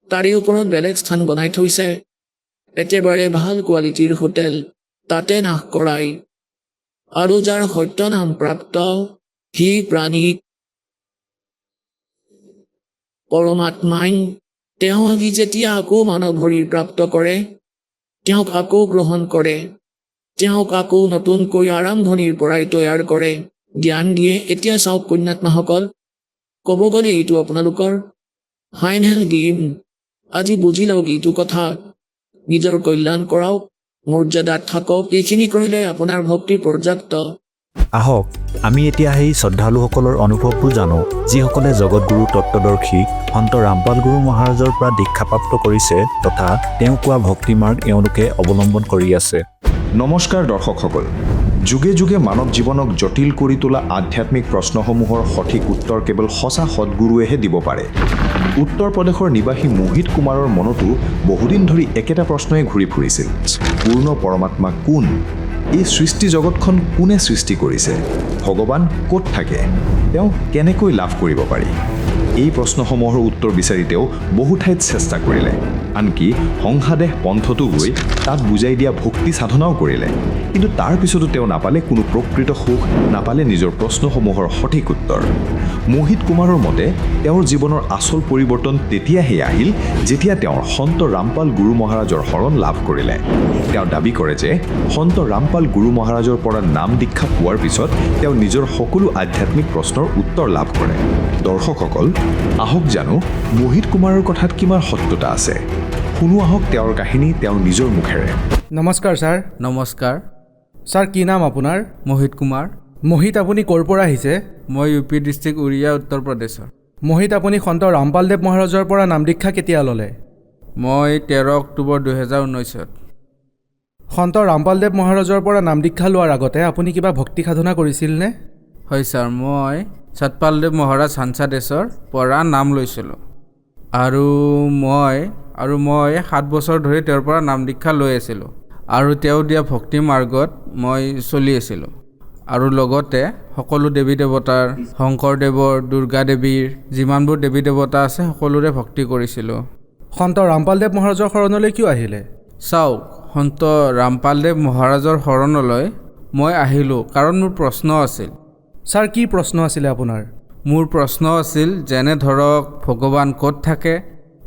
তাৰে ওপৰত বেলেগ স্থান বনাই থৈছে, একেবাৰে ভাল কোৱালিটিৰ হোটেল, তাতে নাশ কৰায়। আৰু যাৰ সত্য নাম প্ৰাপ্ত, সি প্ৰাণীক পৰমাত্মাই তেওঁ আহি যেতিয়া আকৌ মানৱ শৰীৰ প্ৰাপ্ত কৰে, তেওঁক আকৌ গ্ৰহণ কৰে, তেওঁক আকৌ নতুনকৈ আৰম্ভণিৰ পৰাই তৈয়াৰ কৰে, জ্ঞান দিয়ে। এতিয়া চাওক কন্যাত্মাসকল, ক'ব গ'লে এইটো আপোনালোকৰ ফাইনেল গেম। আজি বুজি লওক এইটো কথা, নিজৰ কল্যাণ কৰক, মৰ্যাদাত থাকক, এইখিনি কৰিলে আপোনাৰ ভক্তি পৰ্যাপ্ত। আহক আমি এতিয়া সেই শ্ৰদ্ধালুসকলৰ অনুভৱবোৰ জানো, যিসকলে জগতগুৰু তত্ত্বদৰ্শী সন্ত ৰামপাল গুৰু মহাৰাজৰ পৰা দীক্ষাপ্ৰাপ্ত কৰিছে তথা তেওঁ কোৱা ভক্তিমাৰ্গ এওঁলোকে অৱলম্বন কৰি আছে। নমস্কাৰ দৰ্শকসকল, যুগে যুগে মানৱ জীৱনক জটিল কৰি তোলা আধ্যাত্মিক প্ৰশ্নসমূহৰ সঠিক উত্তৰ কেৱল সঁচা সৎগুৰুৱেহে দিব পাৰে। উত্তৰ প্ৰদেশৰ নিবাসী মোহিত কুমাৰৰ মনতো বহুদিন ধৰি একেটা প্ৰশ্নই ঘূৰি ফুৰিছিল, পূৰ্ণ পৰমাত্মা কোন? এই সৃষ্টি জগতখন কোনে সৃষ্টি কৰিছে? ভগৱান ক'ত থাকে? তেওঁ কেনেকৈ লাভ কৰিব পাৰি? এই প্ৰশ্নসমূহৰ উত্তৰ বিচাৰি তেওঁ বহু ঠাইত চেষ্টা কৰিলে, আনকি সংসাদেশ পন্থতো গৈ তাত বুজাই দিয়া ভক্তি সাধনাও কৰিলে, কিন্তু তাৰ পিছতো তেওঁ নাপালে কোনো প্ৰকৃত সুখ, নাপালে নিজৰ প্ৰশ্নসমূহৰ সঠিক উত্তৰ। মোহিত কুমাৰৰ মতে তেওঁৰ জীৱনৰ আচল পৰিৱৰ্তন তেতিয়াহে আহিল যেতিয়া তেওঁৰ সন্ত ৰামপাল গুৰু মহাৰাজৰ শৰণ লাভ কৰিলে। তেওঁ দাবী কৰে যে সন্ত ৰামপাল গুৰু মহাৰাজৰ পৰা নাম দীক্ষা পোৱাৰ পিছত তেওঁ নিজৰ সকলো আধ্যাত্মিক প্ৰশ্নৰ উত্তৰ লাভ কৰে। দৰ্শকসকল, আহক জানো মোহিত কুমাৰৰ কথাত কিমান সত্যতা আছে। শুনো আহক তেওঁৰ কাহিনী তেওঁৰ নিজৰ মুখেৰে। নমস্কাৰ ছাৰ। নমস্কাৰ, ছাৰ কি নাম আপোনাৰ? মোহিত কুমাৰ। মোহিত, আপুনি ক'ৰ পৰা আহিছে? মই ইউ পি ডিষ্ট্ৰিক্ট উৰিয়া, উত্তৰ প্ৰদেশৰ। মোহিত, আপুনি সন্ত ৰামপালদেৱ মহাৰাজৰ পৰা নাম দীক্ষা কেতিয়া ল'লে? মই 13 অক্টোবৰ 2019। সন্ত ৰামপালদেৱ মহাৰাজৰ পৰা নাম দীক্ষা লোৱাৰ আগতে আপুনি কিবা ভক্তি সাধনা কৰিছিলনে? হয় ছাৰ, মই সতপালদেৱ মহাৰাজ হানসাদেশৰ পৰা নাম লৈছিলোঁ, আৰু মই 7 বছৰ ধৰি তেওঁৰ পৰা নাম দীক্ষা লৈ আছিলোঁ, আৰু তেওঁ দিয়া ভক্তি মাৰ্গত মই চলি আছিলোঁ, আৰু লগতে সকলো দেৱী দেৱতাৰ, শংকৰদেৱৰ, দুৰ্গা দেৱীৰ যিমানবোৰ দেৱী দেৱতা আছে সকলোৰে ভক্তি কৰিছিলোঁ। সন্ত ৰামপালদেৱ মহাৰাজৰ শৰণলৈ কিয় আহিলে? চাওক, সন্ত ৰামপালদেৱ মহাৰাজৰ শৰণলৈ মই আহিলোঁ কাৰণ মোৰ প্ৰশ্ন আছিল। ছাৰ, কি প্ৰশ্ন আছিলে আপোনাৰ? মোৰ প্ৰশ্ন আছিল, যেনে ধৰক ভগৱান ক'ত থাকে,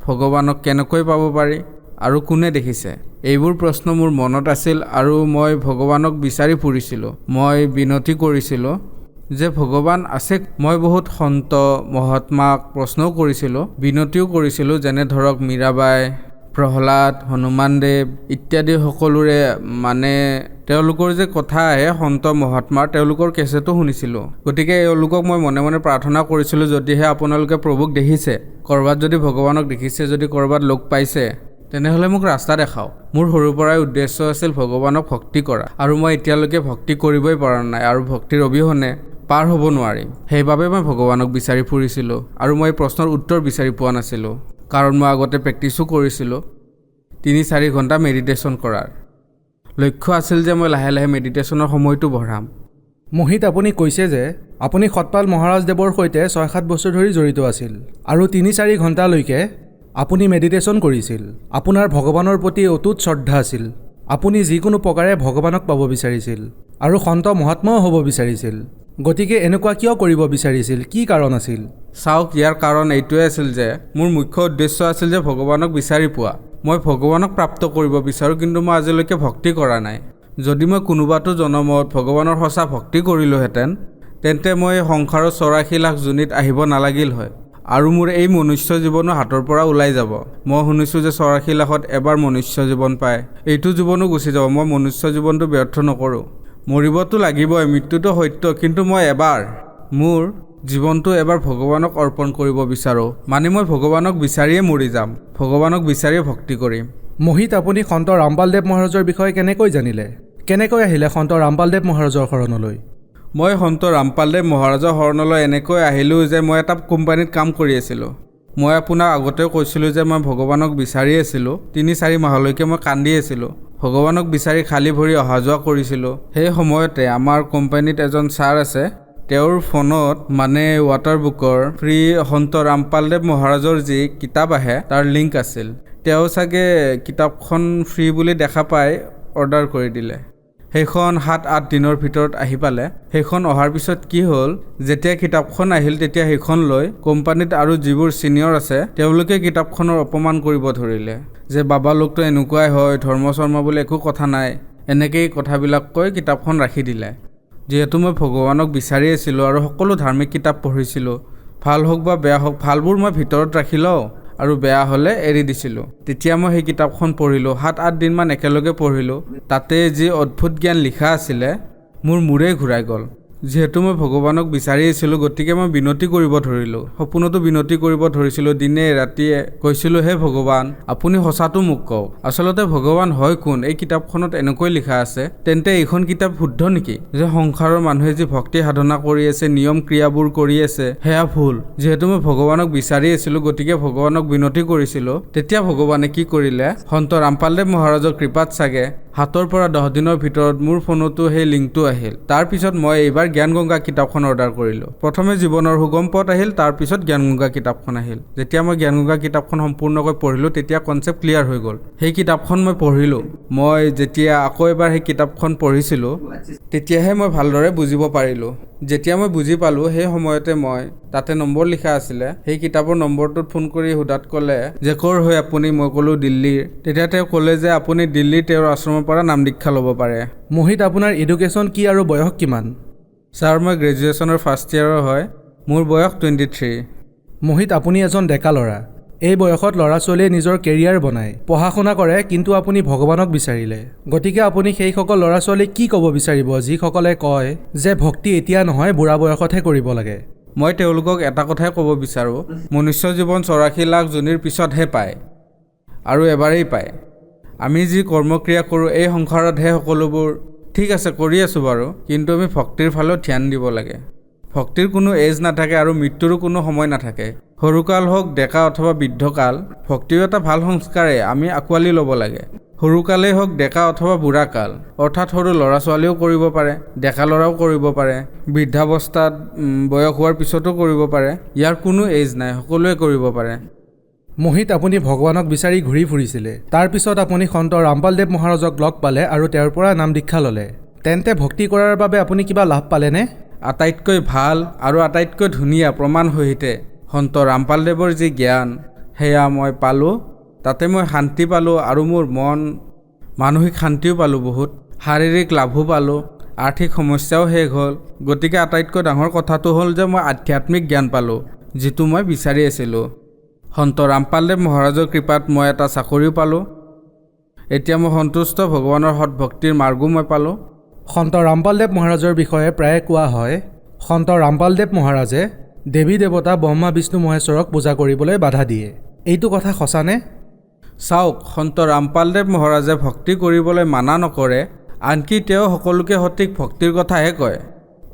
ভগৱানক কেনেকৈ পাব পাৰি, আৰু কোনে দেখিছে? এইবোৰ প্ৰশ্ন মোৰ মনত আছিল, আৰু মই ভগৱানক বিচাৰি ফুৰিছিলোঁ। মই বিনতি কৰিছিলোঁ যে ভগৱান আছে। মই বহুত সন্ত মহাত্মাক প্ৰশ্নও কৰিছিলোঁ, বিনতিও কৰিছিলোঁ, যেনে ধৰক মীৰাবাই, প্ৰহ্লাদ, হনুমানদেৱ ইত্যাদি সকলোৰে মানে তেওঁলোকৰ যে কথা আহে সন্ত মহাত্মাৰ, তেওঁলোকৰ কেছেটো শুনিছিলোঁ। গতিকে এওঁলোকক মই মনে মনে প্ৰাৰ্থনা কৰিছিলোঁ, যদিহে আপোনালোকে প্ৰভুক দেখিছে, ক'ৰবাত যদি ভগৱানক দেখিছে, যদি ক'ৰবাত লগ পাইছে, তেনেহ'লে মোক ৰাস্তা দেখাওক। মোৰ সৰুৰ পৰাই উদ্দেশ্য আছিল ভগৱানক ভক্তি কৰা, আৰু মই এতিয়ালৈকে ভক্তি কৰিবই পৰা নাই, আৰু ভক্তিৰ অবিহনে পাৰ হ'ব নোৱাৰিম। সেইবাবে মই ভগৱানক বিচাৰি ফুৰিছিলোঁ, আৰু মই প্ৰশ্নৰ উত্তৰ বিচাৰি পোৱা নাছিলোঁ, কাৰণ মই আগতে প্ৰেক্টিছো কৰিছিলোঁ 3-4 ঘণ্টা মেডিটেশ্যন কৰাৰ। লক্ষ্য আছিল যে মই লাহে লাহে মেডিটেশ্যনৰ সময়টো বঢ়াম। মোহিত, আপুনি কৈছে যে আপুনি সতপাল মহাৰাজদেৱৰ সৈতে 6-7 বছৰ ধৰি জড়িত আছিল, আৰু 3-4 ঘণ্টালৈকে আপুনি মেডিটেশ্যন কৰিছিল আপোনাৰ ভগৱানৰ প্ৰতি অটুট শ্ৰদ্ধা আছিল আপুনি যিকোনো প্ৰকাৰে ভগৱানক পাব বিচাৰিছিল আৰু সন্ত মহাত্মাও হ'ব বিচাৰিছিল গতিকে এনেকুৱা কিয় কৰিব বিচাৰিছিল কি কাৰণ আছিল চাওক ইয়াৰ কাৰণ এইটোৱে আছিল যে মোৰ মুখ্য উদ্দেশ্য আছিল যে ভগৱানক বিচাৰি পোৱা মই ভগৱানক প্ৰাপ্ত কৰিব বিচাৰোঁ কিন্তু মই আজিলৈকে ভক্তি কৰা নাই যদি মই কোনোবাটো জনমত ভগৱানৰ সঁচা ভক্তি কৰিলোহেঁতেন তেন্তে মই সংসাৰৰ 84 লাখ জুনিত আহিব নালাগিল হয় আৰু মোৰ এই মনুষ্য জীৱনো হাতৰ পৰা ওলাই যাব মই শুনিছোঁ যে 84 লাখত এবাৰ মনুষ্য জীৱন পায় এইটো জীৱনো গুচি যাব মই মনুষ্য জীৱনটো ব্যৰ্থ নকৰোঁ মৰিবতো লাগিবই মৃত্যুটো সত্য কিন্তু মই মোৰ জীৱনটো এবাৰ ভগৱানক অৰ্পণ কৰিব বিচাৰোঁ মানে মই ভগৱানক বিচাৰিয়ে মৰি যাম ভগৱানক বিচাৰিয়ে ভক্তি কৰিম মোহিত আপুনি সন্ত ৰামপালদেৱ মহাৰাজৰ বিষয়ে কেনেকৈ জানিলে কেনেকৈ আহিলে সন্ত ৰামপালদেৱ মহাৰাজৰ শৰণলৈ মই সন্ত ৰামপালদেৱ মহাৰাজৰ শৰণলৈ এনেকৈ আহিলোঁ যে মই এটা কোম্পানীত কাম কৰি আছিলোঁ মই আপোনাক আগতেও কৈছিলোঁ যে মই ভগৱানক বিচাৰি আছিলোঁ 3-4 মাহলৈকে মই কান্দি আছিলোঁ ভগৱানক বিচাৰি খালী ভৰি অহা যোৱা কৰিছিলোঁ সেই সময়তে আমাৰ কোম্পানীত এজন ছাৰ আছে তেওঁৰ ফোনত মানে ৱাটাৰ বুকৰ ফ্ৰী সন্ত ৰামপালদেৱ মহাৰাজৰ যি কিতাপ আহে তাৰ লিংক আছিল তেওঁ চাগে কিতাপখন ফ্ৰী বুলি দেখা পাই অৰ্ডাৰ কৰি দিলে সেইখন 7-8 দিনৰ ভিতৰত আহি পালে সেইখন অহাৰ পিছত কি হ'ল যেতিয়া কিতাপখন আহিল তেতিয়া সেইখন লৈ কোম্পানীত আৰু যিবোৰ সিনিয়ৰ আছে তেওঁলোকে কিতাপখনৰ অপমান কৰিব ধৰিলে যে বাবা লোকটো এনেকুৱাই হয় ধৰ্ম বুলি একো কথা নাই এনেকেই কথাবিলাক কৈ কিতাপখন ৰাখি দিলে যিহেতু মই ভগৱানক বিচাৰি আছিলোঁ আৰু সকলো ধাৰ্মিক কিতাপ পঢ়িছিলোঁ ভাল হওক বা বেয়া হওক ভালবোৰ মই ভিতৰত ৰাখি লওঁ আৰু বেয়া হ'লে এৰি দিছিলোঁ তেতিয়া মই সেই কিতাপখন পঢ়িলোঁ 7-8 দিনমান একেলগে পঢ়িলোঁ তাতে যি অদ্ভুত জ্ঞান লিখা আছিলে মোৰ মূৰেই ঘূৰাই গ'ল যিহেতু মই ভগৱানক বিচাৰি আছিলোঁ গতিকে মই বিনতি কৰিব ধৰিলোঁ সপোনতো বিনতি কৰিব ধৰিছিলোঁ দিনে ৰাতিয়ে কৈছিলোঁ হে ভগৱান আপুনি সঁচাটো মোক কওক আচলতে ভগৱান হয় কোন এই কিতাপখনত এনেকৈ লিখা আছে তেন্তে এইখন কিতাপ শুদ্ধ নেকি যে সংসাৰৰ মানুহে যি ভক্তি সাধনা কৰি আছে নিয়ম ক্ৰিয়াবোৰ কৰি আছে সেয়া ভুল যিহেতু মই ভগৱানক বিচাৰি আছিলোঁ গতিকে ভগৱানক বিনতি কৰিছিলোঁ তেতিয়া ভগৱানে কি কৰিলে সন্ত ৰামপালদেৱ মহাৰাজৰ কৃপাত চাগে হাতৰ পৰা 10 দিনৰ ভিতৰত মোৰ ফোনতো সেই লিংকটো আহিল তাৰ পিছত মই এইবাৰ জ্ঞানগংগা কিতাপখন অৰ্ডাৰ কৰিলোঁ প্ৰথমে জীৱনৰ সুগম পথ আহিল তাৰ পিছত জ্ঞানগংগা কিতাপখন আহিল যেতিয়া মই জ্ঞানগংগা কিতাপখন সম্পূৰ্ণকৈ পঢ়িলোঁ তেতিয়া কনচেপ্ট ক্লিয়াৰ হৈ গ'ল সেই কিতাপখন মই পঢ়িলোঁ মই যেতিয়া আকৌ এবাৰ সেই কিতাপখন পঢ়িছিলোঁ তেতিয়াহে মই ভালদৰে বুজিব পাৰিলোঁ যেতিয়া মই বুজি পালোঁ সেই সময়তে মই তাতে নম্বৰ লিখা আছিলে সেই কিতাপৰ নম্বৰটোত ফোন কৰি সোধাত ক'লে যে ক'ৰ হৈ আপুনি মই ক'লোঁ দিল্লীৰ তেতিয়া তেওঁ ক'লে যে আপুনি দিল্লীৰ তেওঁৰ আশ্ৰমৰ পৰা নাম দীক্ষা ল'ব পাৰে মোহিত আপোনাৰ এডুকেশ্যন কি আৰু বয়স কিমান ছাৰ মই গ্ৰেজুৱেশ্যনৰ ফাৰ্ষ্ট ইয়াৰৰ হয় মোৰ বয়স 23 মোহিত আপুনি এজন ডেকা ল'ৰা এই বয়সত ল'ৰা ছোৱালীয়ে নিজৰ কেৰিয়াৰ বনায় পঢ়া শুনা কৰে কিন্তু আপুনি ভগৱানক বিচাৰিলে গতিকে আপুনি সেইসকল ল'ৰা ছোৱালীক কি ক'ব বিচাৰিব যিসকলে কয় যে ভক্তি এতিয়া নহয় বুঢ়া বয়সতহে কৰিব লাগে মই তেওঁলোকক এটা কথাই ক'ব বিচাৰোঁ মনুষ্য জীৱন 84 লাখ জুনিৰ পিছতহে পায় আৰু এবাৰেই পায় আমি যি কৰ্মক্ৰিয়া কৰোঁ এই সংসাৰতহে সকলোবোৰ ঠিক আছে কৰি আছোঁ বাৰু কিন্তু আমি ভক্তিৰ ফালেও ধ্যান দিব লাগে ভক্তিৰ কোনো এজ নাথাকে আৰু মৃত্যুৰো কোনো সময় নাথাকে সৰুকাল হওক ডেকা অথবা বৃদ্ধকাল ভক্তিও এটা ভাল সংস্কাৰে আমি আঁকোৱালি ল'ব লাগে সৰুকালেই হওক ডেকা অথবা বুঢ়াকাল অৰ্থাৎ সৰু ল'ৰা ছোৱালীও কৰিব পাৰে ডেকা ল'ৰাও কৰিব পাৰে বৃদ্ধাৱস্থাত বয়স হোৱাৰ পিছতো কৰিব পাৰে ইয়াৰ কোনো এজ নাই সকলোৱে কৰিব পাৰে মোহিত আপুনি ভগৱানক বিচাৰি ঘূৰি ফুৰিছিলে তাৰপিছত আপুনি সন্ত ৰামপালদেৱ মহাৰাজক লগ পালে আৰু তেওঁৰ পৰা নাম দীক্ষা ল'লে তেন্তে ভক্তি কৰাৰ বাবে আপুনি কিবা লাভ পালেনে আটাইতকৈ ভাল আৰু আটাইতকৈ ধুনীয়া প্ৰমাণ সহিতে সন্ত ৰামপালদেৱৰ যি জ্ঞান সেয়া মই পালোঁ তাতে মই শান্তি পালোঁ আৰু মোৰ মানসিক শান্তিও পালোঁ বহুত শাৰীৰিক লাভো পালোঁ আৰ্থিক সমস্যাও শেষ হ'ল গতিকে আটাইতকৈ ডাঙৰ কথাটো হ'ল যে মই আধ্যাত্মিক জ্ঞান পালোঁ যিটো মই বিচাৰি আছিলোঁ সন্ত ৰামপালদেৱ মহাৰাজৰ কৃপাত মই এটা চাকৰিও পালোঁ এতিয়া মই সন্তুষ্ট ভগৱানৰ সৎ ভক্তিৰ মাৰ্গো মই পালোঁ সন্ত ৰামপালদেৱ মহাৰাজৰ বিষয়ে প্ৰায়ে কোৱা হয় সন্ত ৰামপালদেৱ মহাৰাজে দেৱী দেৱতা ব্ৰহ্মা বিষ্ণু মহেশ্বৰক পূজা কৰিবলৈ বাধা দিয়ে এইটো কথা সঁচানে চাওক সন্ত ৰামপালদেৱ মহাৰাজে ভক্তি কৰিবলৈ মানা নকৰে আনকি তেওঁ সকলোকে সঠিক ভক্তিৰ কথাহে কয়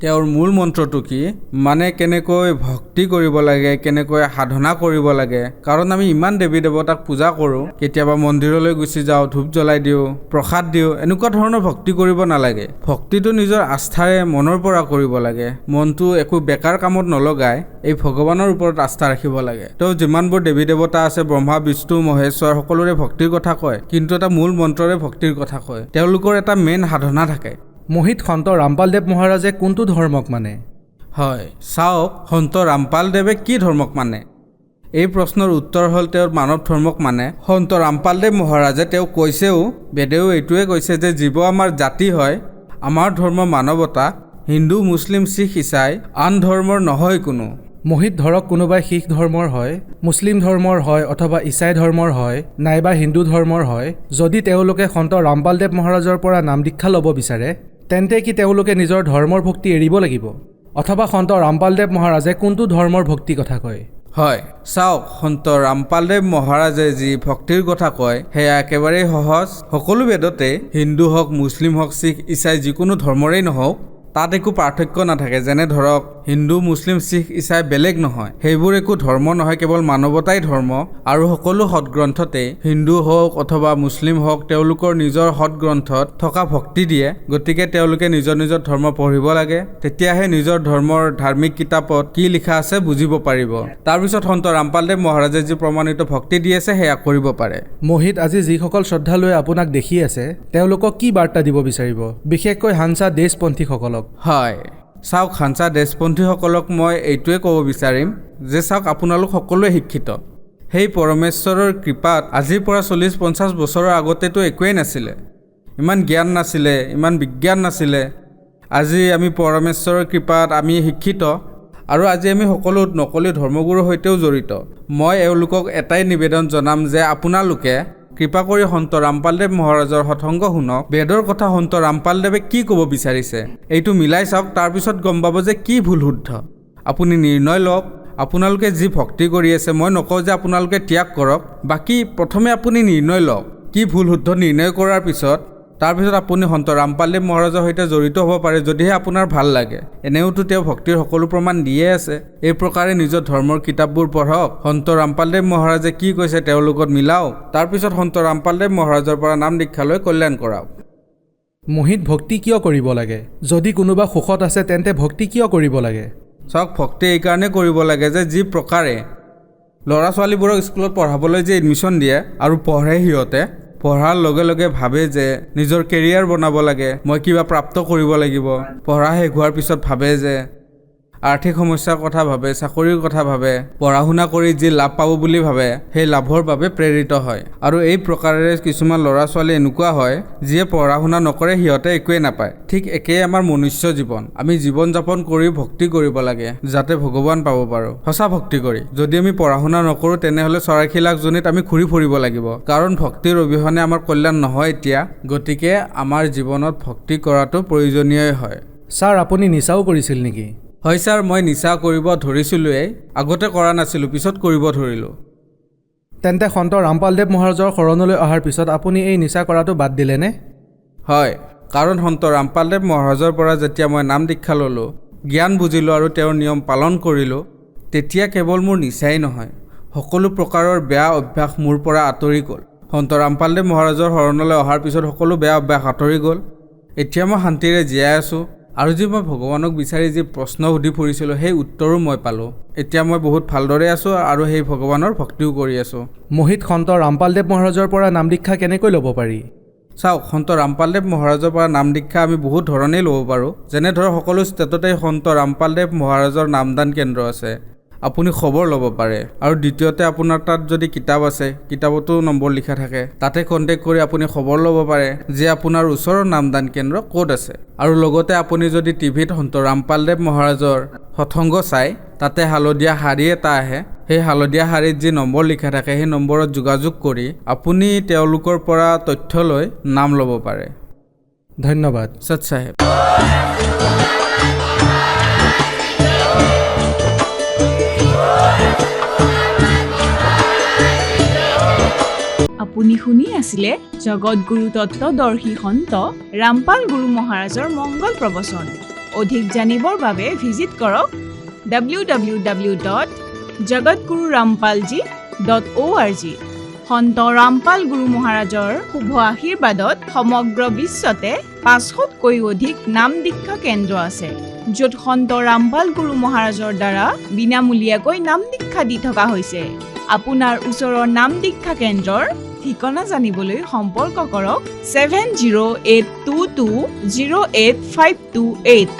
তেওঁৰ মূল মন্ত্ৰটো কি, মানে কেনেকৈ ভক্তি কৰিব লাগে, কেনেকৈ সাধনা কৰিব লাগে। কাৰণ আমি ইমান দেৱী দেৱতাক পূজা কৰোঁ, কেতিয়াবা মন্দিৰলৈ গুচি যাওঁ, ধূপ জ্বলাই দিওঁ, প্ৰসাদ দিওঁ, এনেকুৱা ধৰণৰ ভক্তি কৰিব নালাগে। ভক্তিটো নিজৰ আস্থাৰে মনৰ পৰা কৰিব লাগে। মনটো একো বেকাৰ কামত নলগাই এই ভগৱানৰ ওপৰত আস্থা ৰাখিব লাগে। তেওঁ যিমানবোৰ দেৱী দেৱতা আছে, ব্ৰহ্মা বিষ্ণু মহেশ্বৰ, সকলোৰে ভক্তিৰ কথা কয়, কিন্তু এটা মূল মন্ত্ৰৰে ভক্তিৰ কথা কয়। তেওঁলোকৰ এটা মেইন সাধনা থাকে। মোহিত সন্ত ৰামপালদেৱ মহাৰাজে কোনটো ধৰ্মক মানে? হয়, চাওক সন্ত ৰামপালদেৱে কি ধৰ্মক মানে। এই প্ৰশ্নৰ উত্তৰ হ'ল তেওঁৰ মানৱ ধৰ্মক মানে। সন্ত ৰামপালদেৱ মহাৰাজে তেওঁ কৈছেও, বেদেও এইটোৱে কৈছে যে জীৱ আমাৰ জাতি হয়, আমাৰ ধৰ্ম মানৱতা, হিন্দু মুছলিম শিখ ইছাই আন ধৰ্মৰ নহয় কোনো। মোহিত ধৰক কোনোবাই শিখ ধৰ্মৰ হয়, মুছলিম ধৰ্মৰ হয়, অথবা ইছাই ধৰ্মৰ হয়, নাইবা হিন্দু ধৰ্মৰ হয়। যদি তেওঁলোকে সন্ত ৰামপালদেৱ মহাৰাজৰ পৰা নাম দীক্ষা ল'ব বিচাৰে, তেন্তে কি তেওঁলোকে নিজৰ ধৰ্মৰ ভক্তি এৰিব লাগিব? অথবা সন্ত ৰামপালদেৱ মহাৰাজে কোনটো ধৰ্মৰ ভক্তি কথা কয়? হয়, চাওক সন্ত ৰামপালদেৱ মহাৰাজে যি ভক্তিৰ কথা কয় সেয়া একেবাৰেই সহজ। সকলো বেদতে হিন্দু হওক, মুছলিম হওক, শিখ ইছাই যিকোনো ধৰ্মৰেই নহওক, তাত একো পাৰ্থক্য নাথাকে। যেনে ধৰক হিন্দু মুছলিম শিখ ইছাই বেলেগ নহয়, সেইবোৰ একো ধৰ্ম নহয়, কেৱল মানৱতাই ধৰ্ম। আৰু সকলো সৎগ্ৰন্থতে হিন্দু হওক অথবা মুছলিম হওক, তেওঁলোকৰ নিজৰ সৎগ্ৰন্থত থকা ভক্তি দিয়ে। গতিকে তেওঁলোকে নিজৰ নিজৰ ধৰ্ম পঢ়িব লাগে, তেতিয়াহে নিজৰ ধৰ্মৰ ধাৰ্মিক কিতাপত কি লিখা আছে বুজিব পাৰিব। তাৰপিছত সন্ত ৰামপালদেৱ মহাৰাজে যি প্ৰমাণিত ভক্তি দি আছে সেয়া কৰিব পাৰে। মোহিত, আজি যিসকল শ্ৰদ্ধালুৱে আপোনাক দেখি আছে, তেওঁলোকক কি বাৰ্তা দিব বিচাৰিব, বিশেষকৈ হানচা দেশপন্থীসকলক? হয়, চাওক হানচা দেশপন্থীসকলক মই এইটোৱে ক'ব বিচাৰিম যে চাওক, আপোনালোক সকলোৱে শিক্ষিত। সেই পৰমেশ্বৰৰ কৃপাত আজিৰ পৰা 40-50 বছৰৰ আগতেতো একোৱেই নাছিলে, ইমান জ্ঞান নাছিলে, ইমান বিজ্ঞান নাছিলে। আজি আমি পৰমেশ্বৰৰ কৃপাত আমি শিক্ষিত, আৰু আজি আমি সকলো নকলি ধৰ্মগুৰুৰ সৈতেও জড়িত। মই এওঁলোকক এটাই নিবেদন জনাম যে আপোনালোকে কৃপা কৰি সন্ত ৰামপালদেৱ মহাৰাজৰ সৎসংগ শুনক। বেদৰ কথা সন্ত ৰামপালদেৱে কি ক'ব বিচাৰিছে এইটো মিলাই চাওক, তাৰপিছত গম পাব যে কি ভুল শুদ্ধ। আপুনি নিৰ্ণয় লওক। আপোনালোকে যি ভক্তি কৰি আছে, মই নকওঁ যে আপোনালোকে ত্যাগ কৰক, বাকী প্ৰথমে আপুনি নিৰ্ণয় লওক। কি ভুল শুদ্ধ নিৰ্ণয় কৰাৰ পিছত তাৰপিছত আপুনি সন্ত ৰামপালদেৱ মহাৰাজৰ সৈতে জড়িত হ'ব পাৰে, যদিহে আপোনাৰ ভাল লাগে। এনেওতো তেওঁ ভক্তিৰ সকলো প্ৰমাণ দিয়ে আছে। এই প্ৰকাৰে নিজৰ ধৰ্মৰ কিতাপবোৰ পঢ়ক, সন্ত ৰামপালদেৱ মহাৰাজে কি কৈছে তেওঁৰ লগত মিলাওক, তাৰপিছত সন্ত ৰামপালদেৱ মহাৰাজৰ পৰা নাম দীক্ষা লৈ কল্যাণ কৰাওক। মোহিত, ভক্তি কিয় কৰিব লাগে? যদি কোনোবা সুখত আছে তেন্তে ভক্তি কিয় কৰিব লাগে? চাওক, ভক্তি এইকাৰণে কৰিব লাগে যে যি প্ৰকাৰে ল'ৰা ছোৱালীবোৰক স্কুলত পঢ়াবলৈ যে এডমিশ্যন দিয়ে আৰু পঢ়ে, সিহঁতে পঢ়াৰ লগে লগে ভাবে যে নিজৰ কেৰিয়াৰ বনাব লাগে, মই কিবা প্ৰাপ্ত কৰিব লাগিব। পঢ়া শেষ হোৱাৰ পিছত ভাবে যে আৰ্থিক সমস্যাৰ কথা ভাবে, চাকৰিৰ কথা ভাবে, পঢ়া শুনা কৰি যি লাভ পাব বুলি ভাবে, সেই লাভৰ বাবে প্ৰেৰিত হয়। আৰু এই প্ৰকাৰেৰে কিছুমান ল'ৰা ছোৱালী এনেকুৱা হয় যিয়ে পঢ়া শুনা নকৰে, সিহঁতে একোৱেই নাপায়। ঠিক একেই আমাৰ মনুষ্য জীৱন। আমি জীৱন যাপন কৰি ভক্তি কৰিব লাগে, যাতে ভগৱান পাব পাৰোঁ, সঁচা ভক্তি কৰি। যদি আমি পঢ়া শুনা নকৰোঁ, তেনেহ'লে চৰাইশিলাক জনীত আমি ঘূৰি ফুৰিব লাগিব, কাৰণ ভক্তিৰ অবিহনে আমাৰ কল্যাণ নহয় এতিয়া। গতিকে আমাৰ জীৱনত ভক্তি কৰাটো প্ৰয়োজনীয় হয়। ছাৰ, আপুনি নিচাও কৰিছিল নেকি? হয় ছাৰ, মই নিচা কৰিব ধৰিছিলোঁৱেই। আগতে কৰা নাছিলোঁ, পিছত কৰিব ধৰিলোঁ। তেন্তে সন্ত ৰামপালদেৱ মহাৰাজৰ শৰণলৈ অহাৰ পিছত আপুনি এই নিচা কৰাটো বাদ দিলেনে? হয়, কাৰণ সন্ত ৰামপালদেৱ মহাৰাজৰ পৰা যেতিয়া মই নাম দীক্ষা ল'লোঁ, জ্ঞান বুজিলোঁ আৰু তেওঁৰ নিয়ম পালন কৰিলোঁ, তেতিয়া কেৱল মোৰ নিচাই নহয়, সকলো প্ৰকাৰৰ বেয়া অভ্যাস মোৰ পৰা আঁতৰি গ'ল। সন্ত ৰামপালদেৱ মহাৰাজৰ শৰণলৈ অহাৰ পিছত সকলো বেয়া অভ্যাস আঁতৰি গ'ল। এতিয়া মই শান্তিৰে জীয়াই আছোঁ, আৰু যি মই ভগৱানক বিচাৰি যি প্ৰশ্ন সুধি ফুৰিছিলোঁ, সেই উত্তৰো মই পালোঁ। এতিয়া মই বহুত ভালদৰে আছোঁ আৰু সেই ভগৱানৰ ভক্তিও কৰি আছোঁ। মোহিত, সন্ত ৰামপালদেৱ মহাৰাজৰ পৰা নাম দীক্ষা কেনেকৈ ল'ব পাৰি? চাওক, সন্ত ৰামপালদেৱ মহাৰাজৰ পৰা নাম দীক্ষা আমি বহুত ধৰণেই ল'ব পাৰোঁ। যেনে ধৰক সকলো ষ্টেটতে সন্ত ৰামপালদেৱ মহাৰাজৰ নামদান কেন্দ্ৰ আছে, আপুনি খবৰ ল'ব পাৰে। আৰু দ্বিতীয়তে আপোনাৰ তাত যদি কিতাপ আছে, কিতাপতো নম্বৰ লিখা থাকে, তাতে কণ্টেক্ট কৰি আপুনি খবৰ ল'ব পাৰে যে আপোনাৰ ওচৰৰ নামদান কেন্দ্ৰ ক'ত আছে। আৰু লগতে আপুনি যদি টিভিত সন্ত ৰামপালদেৱ মহাৰাজৰ সৎসংগ চাই, তাতে হালধীয়া শাৰী এটা আহে, সেই হালধীয়া শাৰীত যি নম্বৰ লিখা থাকে, সেই নম্বৰত যোগাযোগ কৰি আপুনি তেওঁলোকৰ পৰা তথ্য লৈ নাম ল'ব পাৰে। ধন্যবাদ। সৎ চাহেব। আপুনি শুনি আছিলে জগতগুৰু তত্ত্বদৰ্শী সন্ত ৰামপাল গুৰু মহাৰাজৰ মংগল প্ৰবচন। অধিক জানিবৰ বাবে ভিজিট কৰক www.jagatgururampalji.org। সন্ত ৰামপাল গুৰু মহাৰাজৰ শুভ আশীৰ্বাদত সমগ্ৰ বিশ্বতে 500তকৈ অধিক নাম দীক্ষা কেন্দ্ৰ আছে, য'ত সন্ত ৰামপাল গুৰু মহাৰাজৰ দ্বাৰা বিনামূলীয়াকৈ নাম দীক্ষা দি থকা হৈছে। আপোনাৰ ওচৰৰ নাম দীক্ষা কেন্দ্ৰৰ ঠিকনা জানিবলৈ সম্পৰ্ক কৰক 7082208528।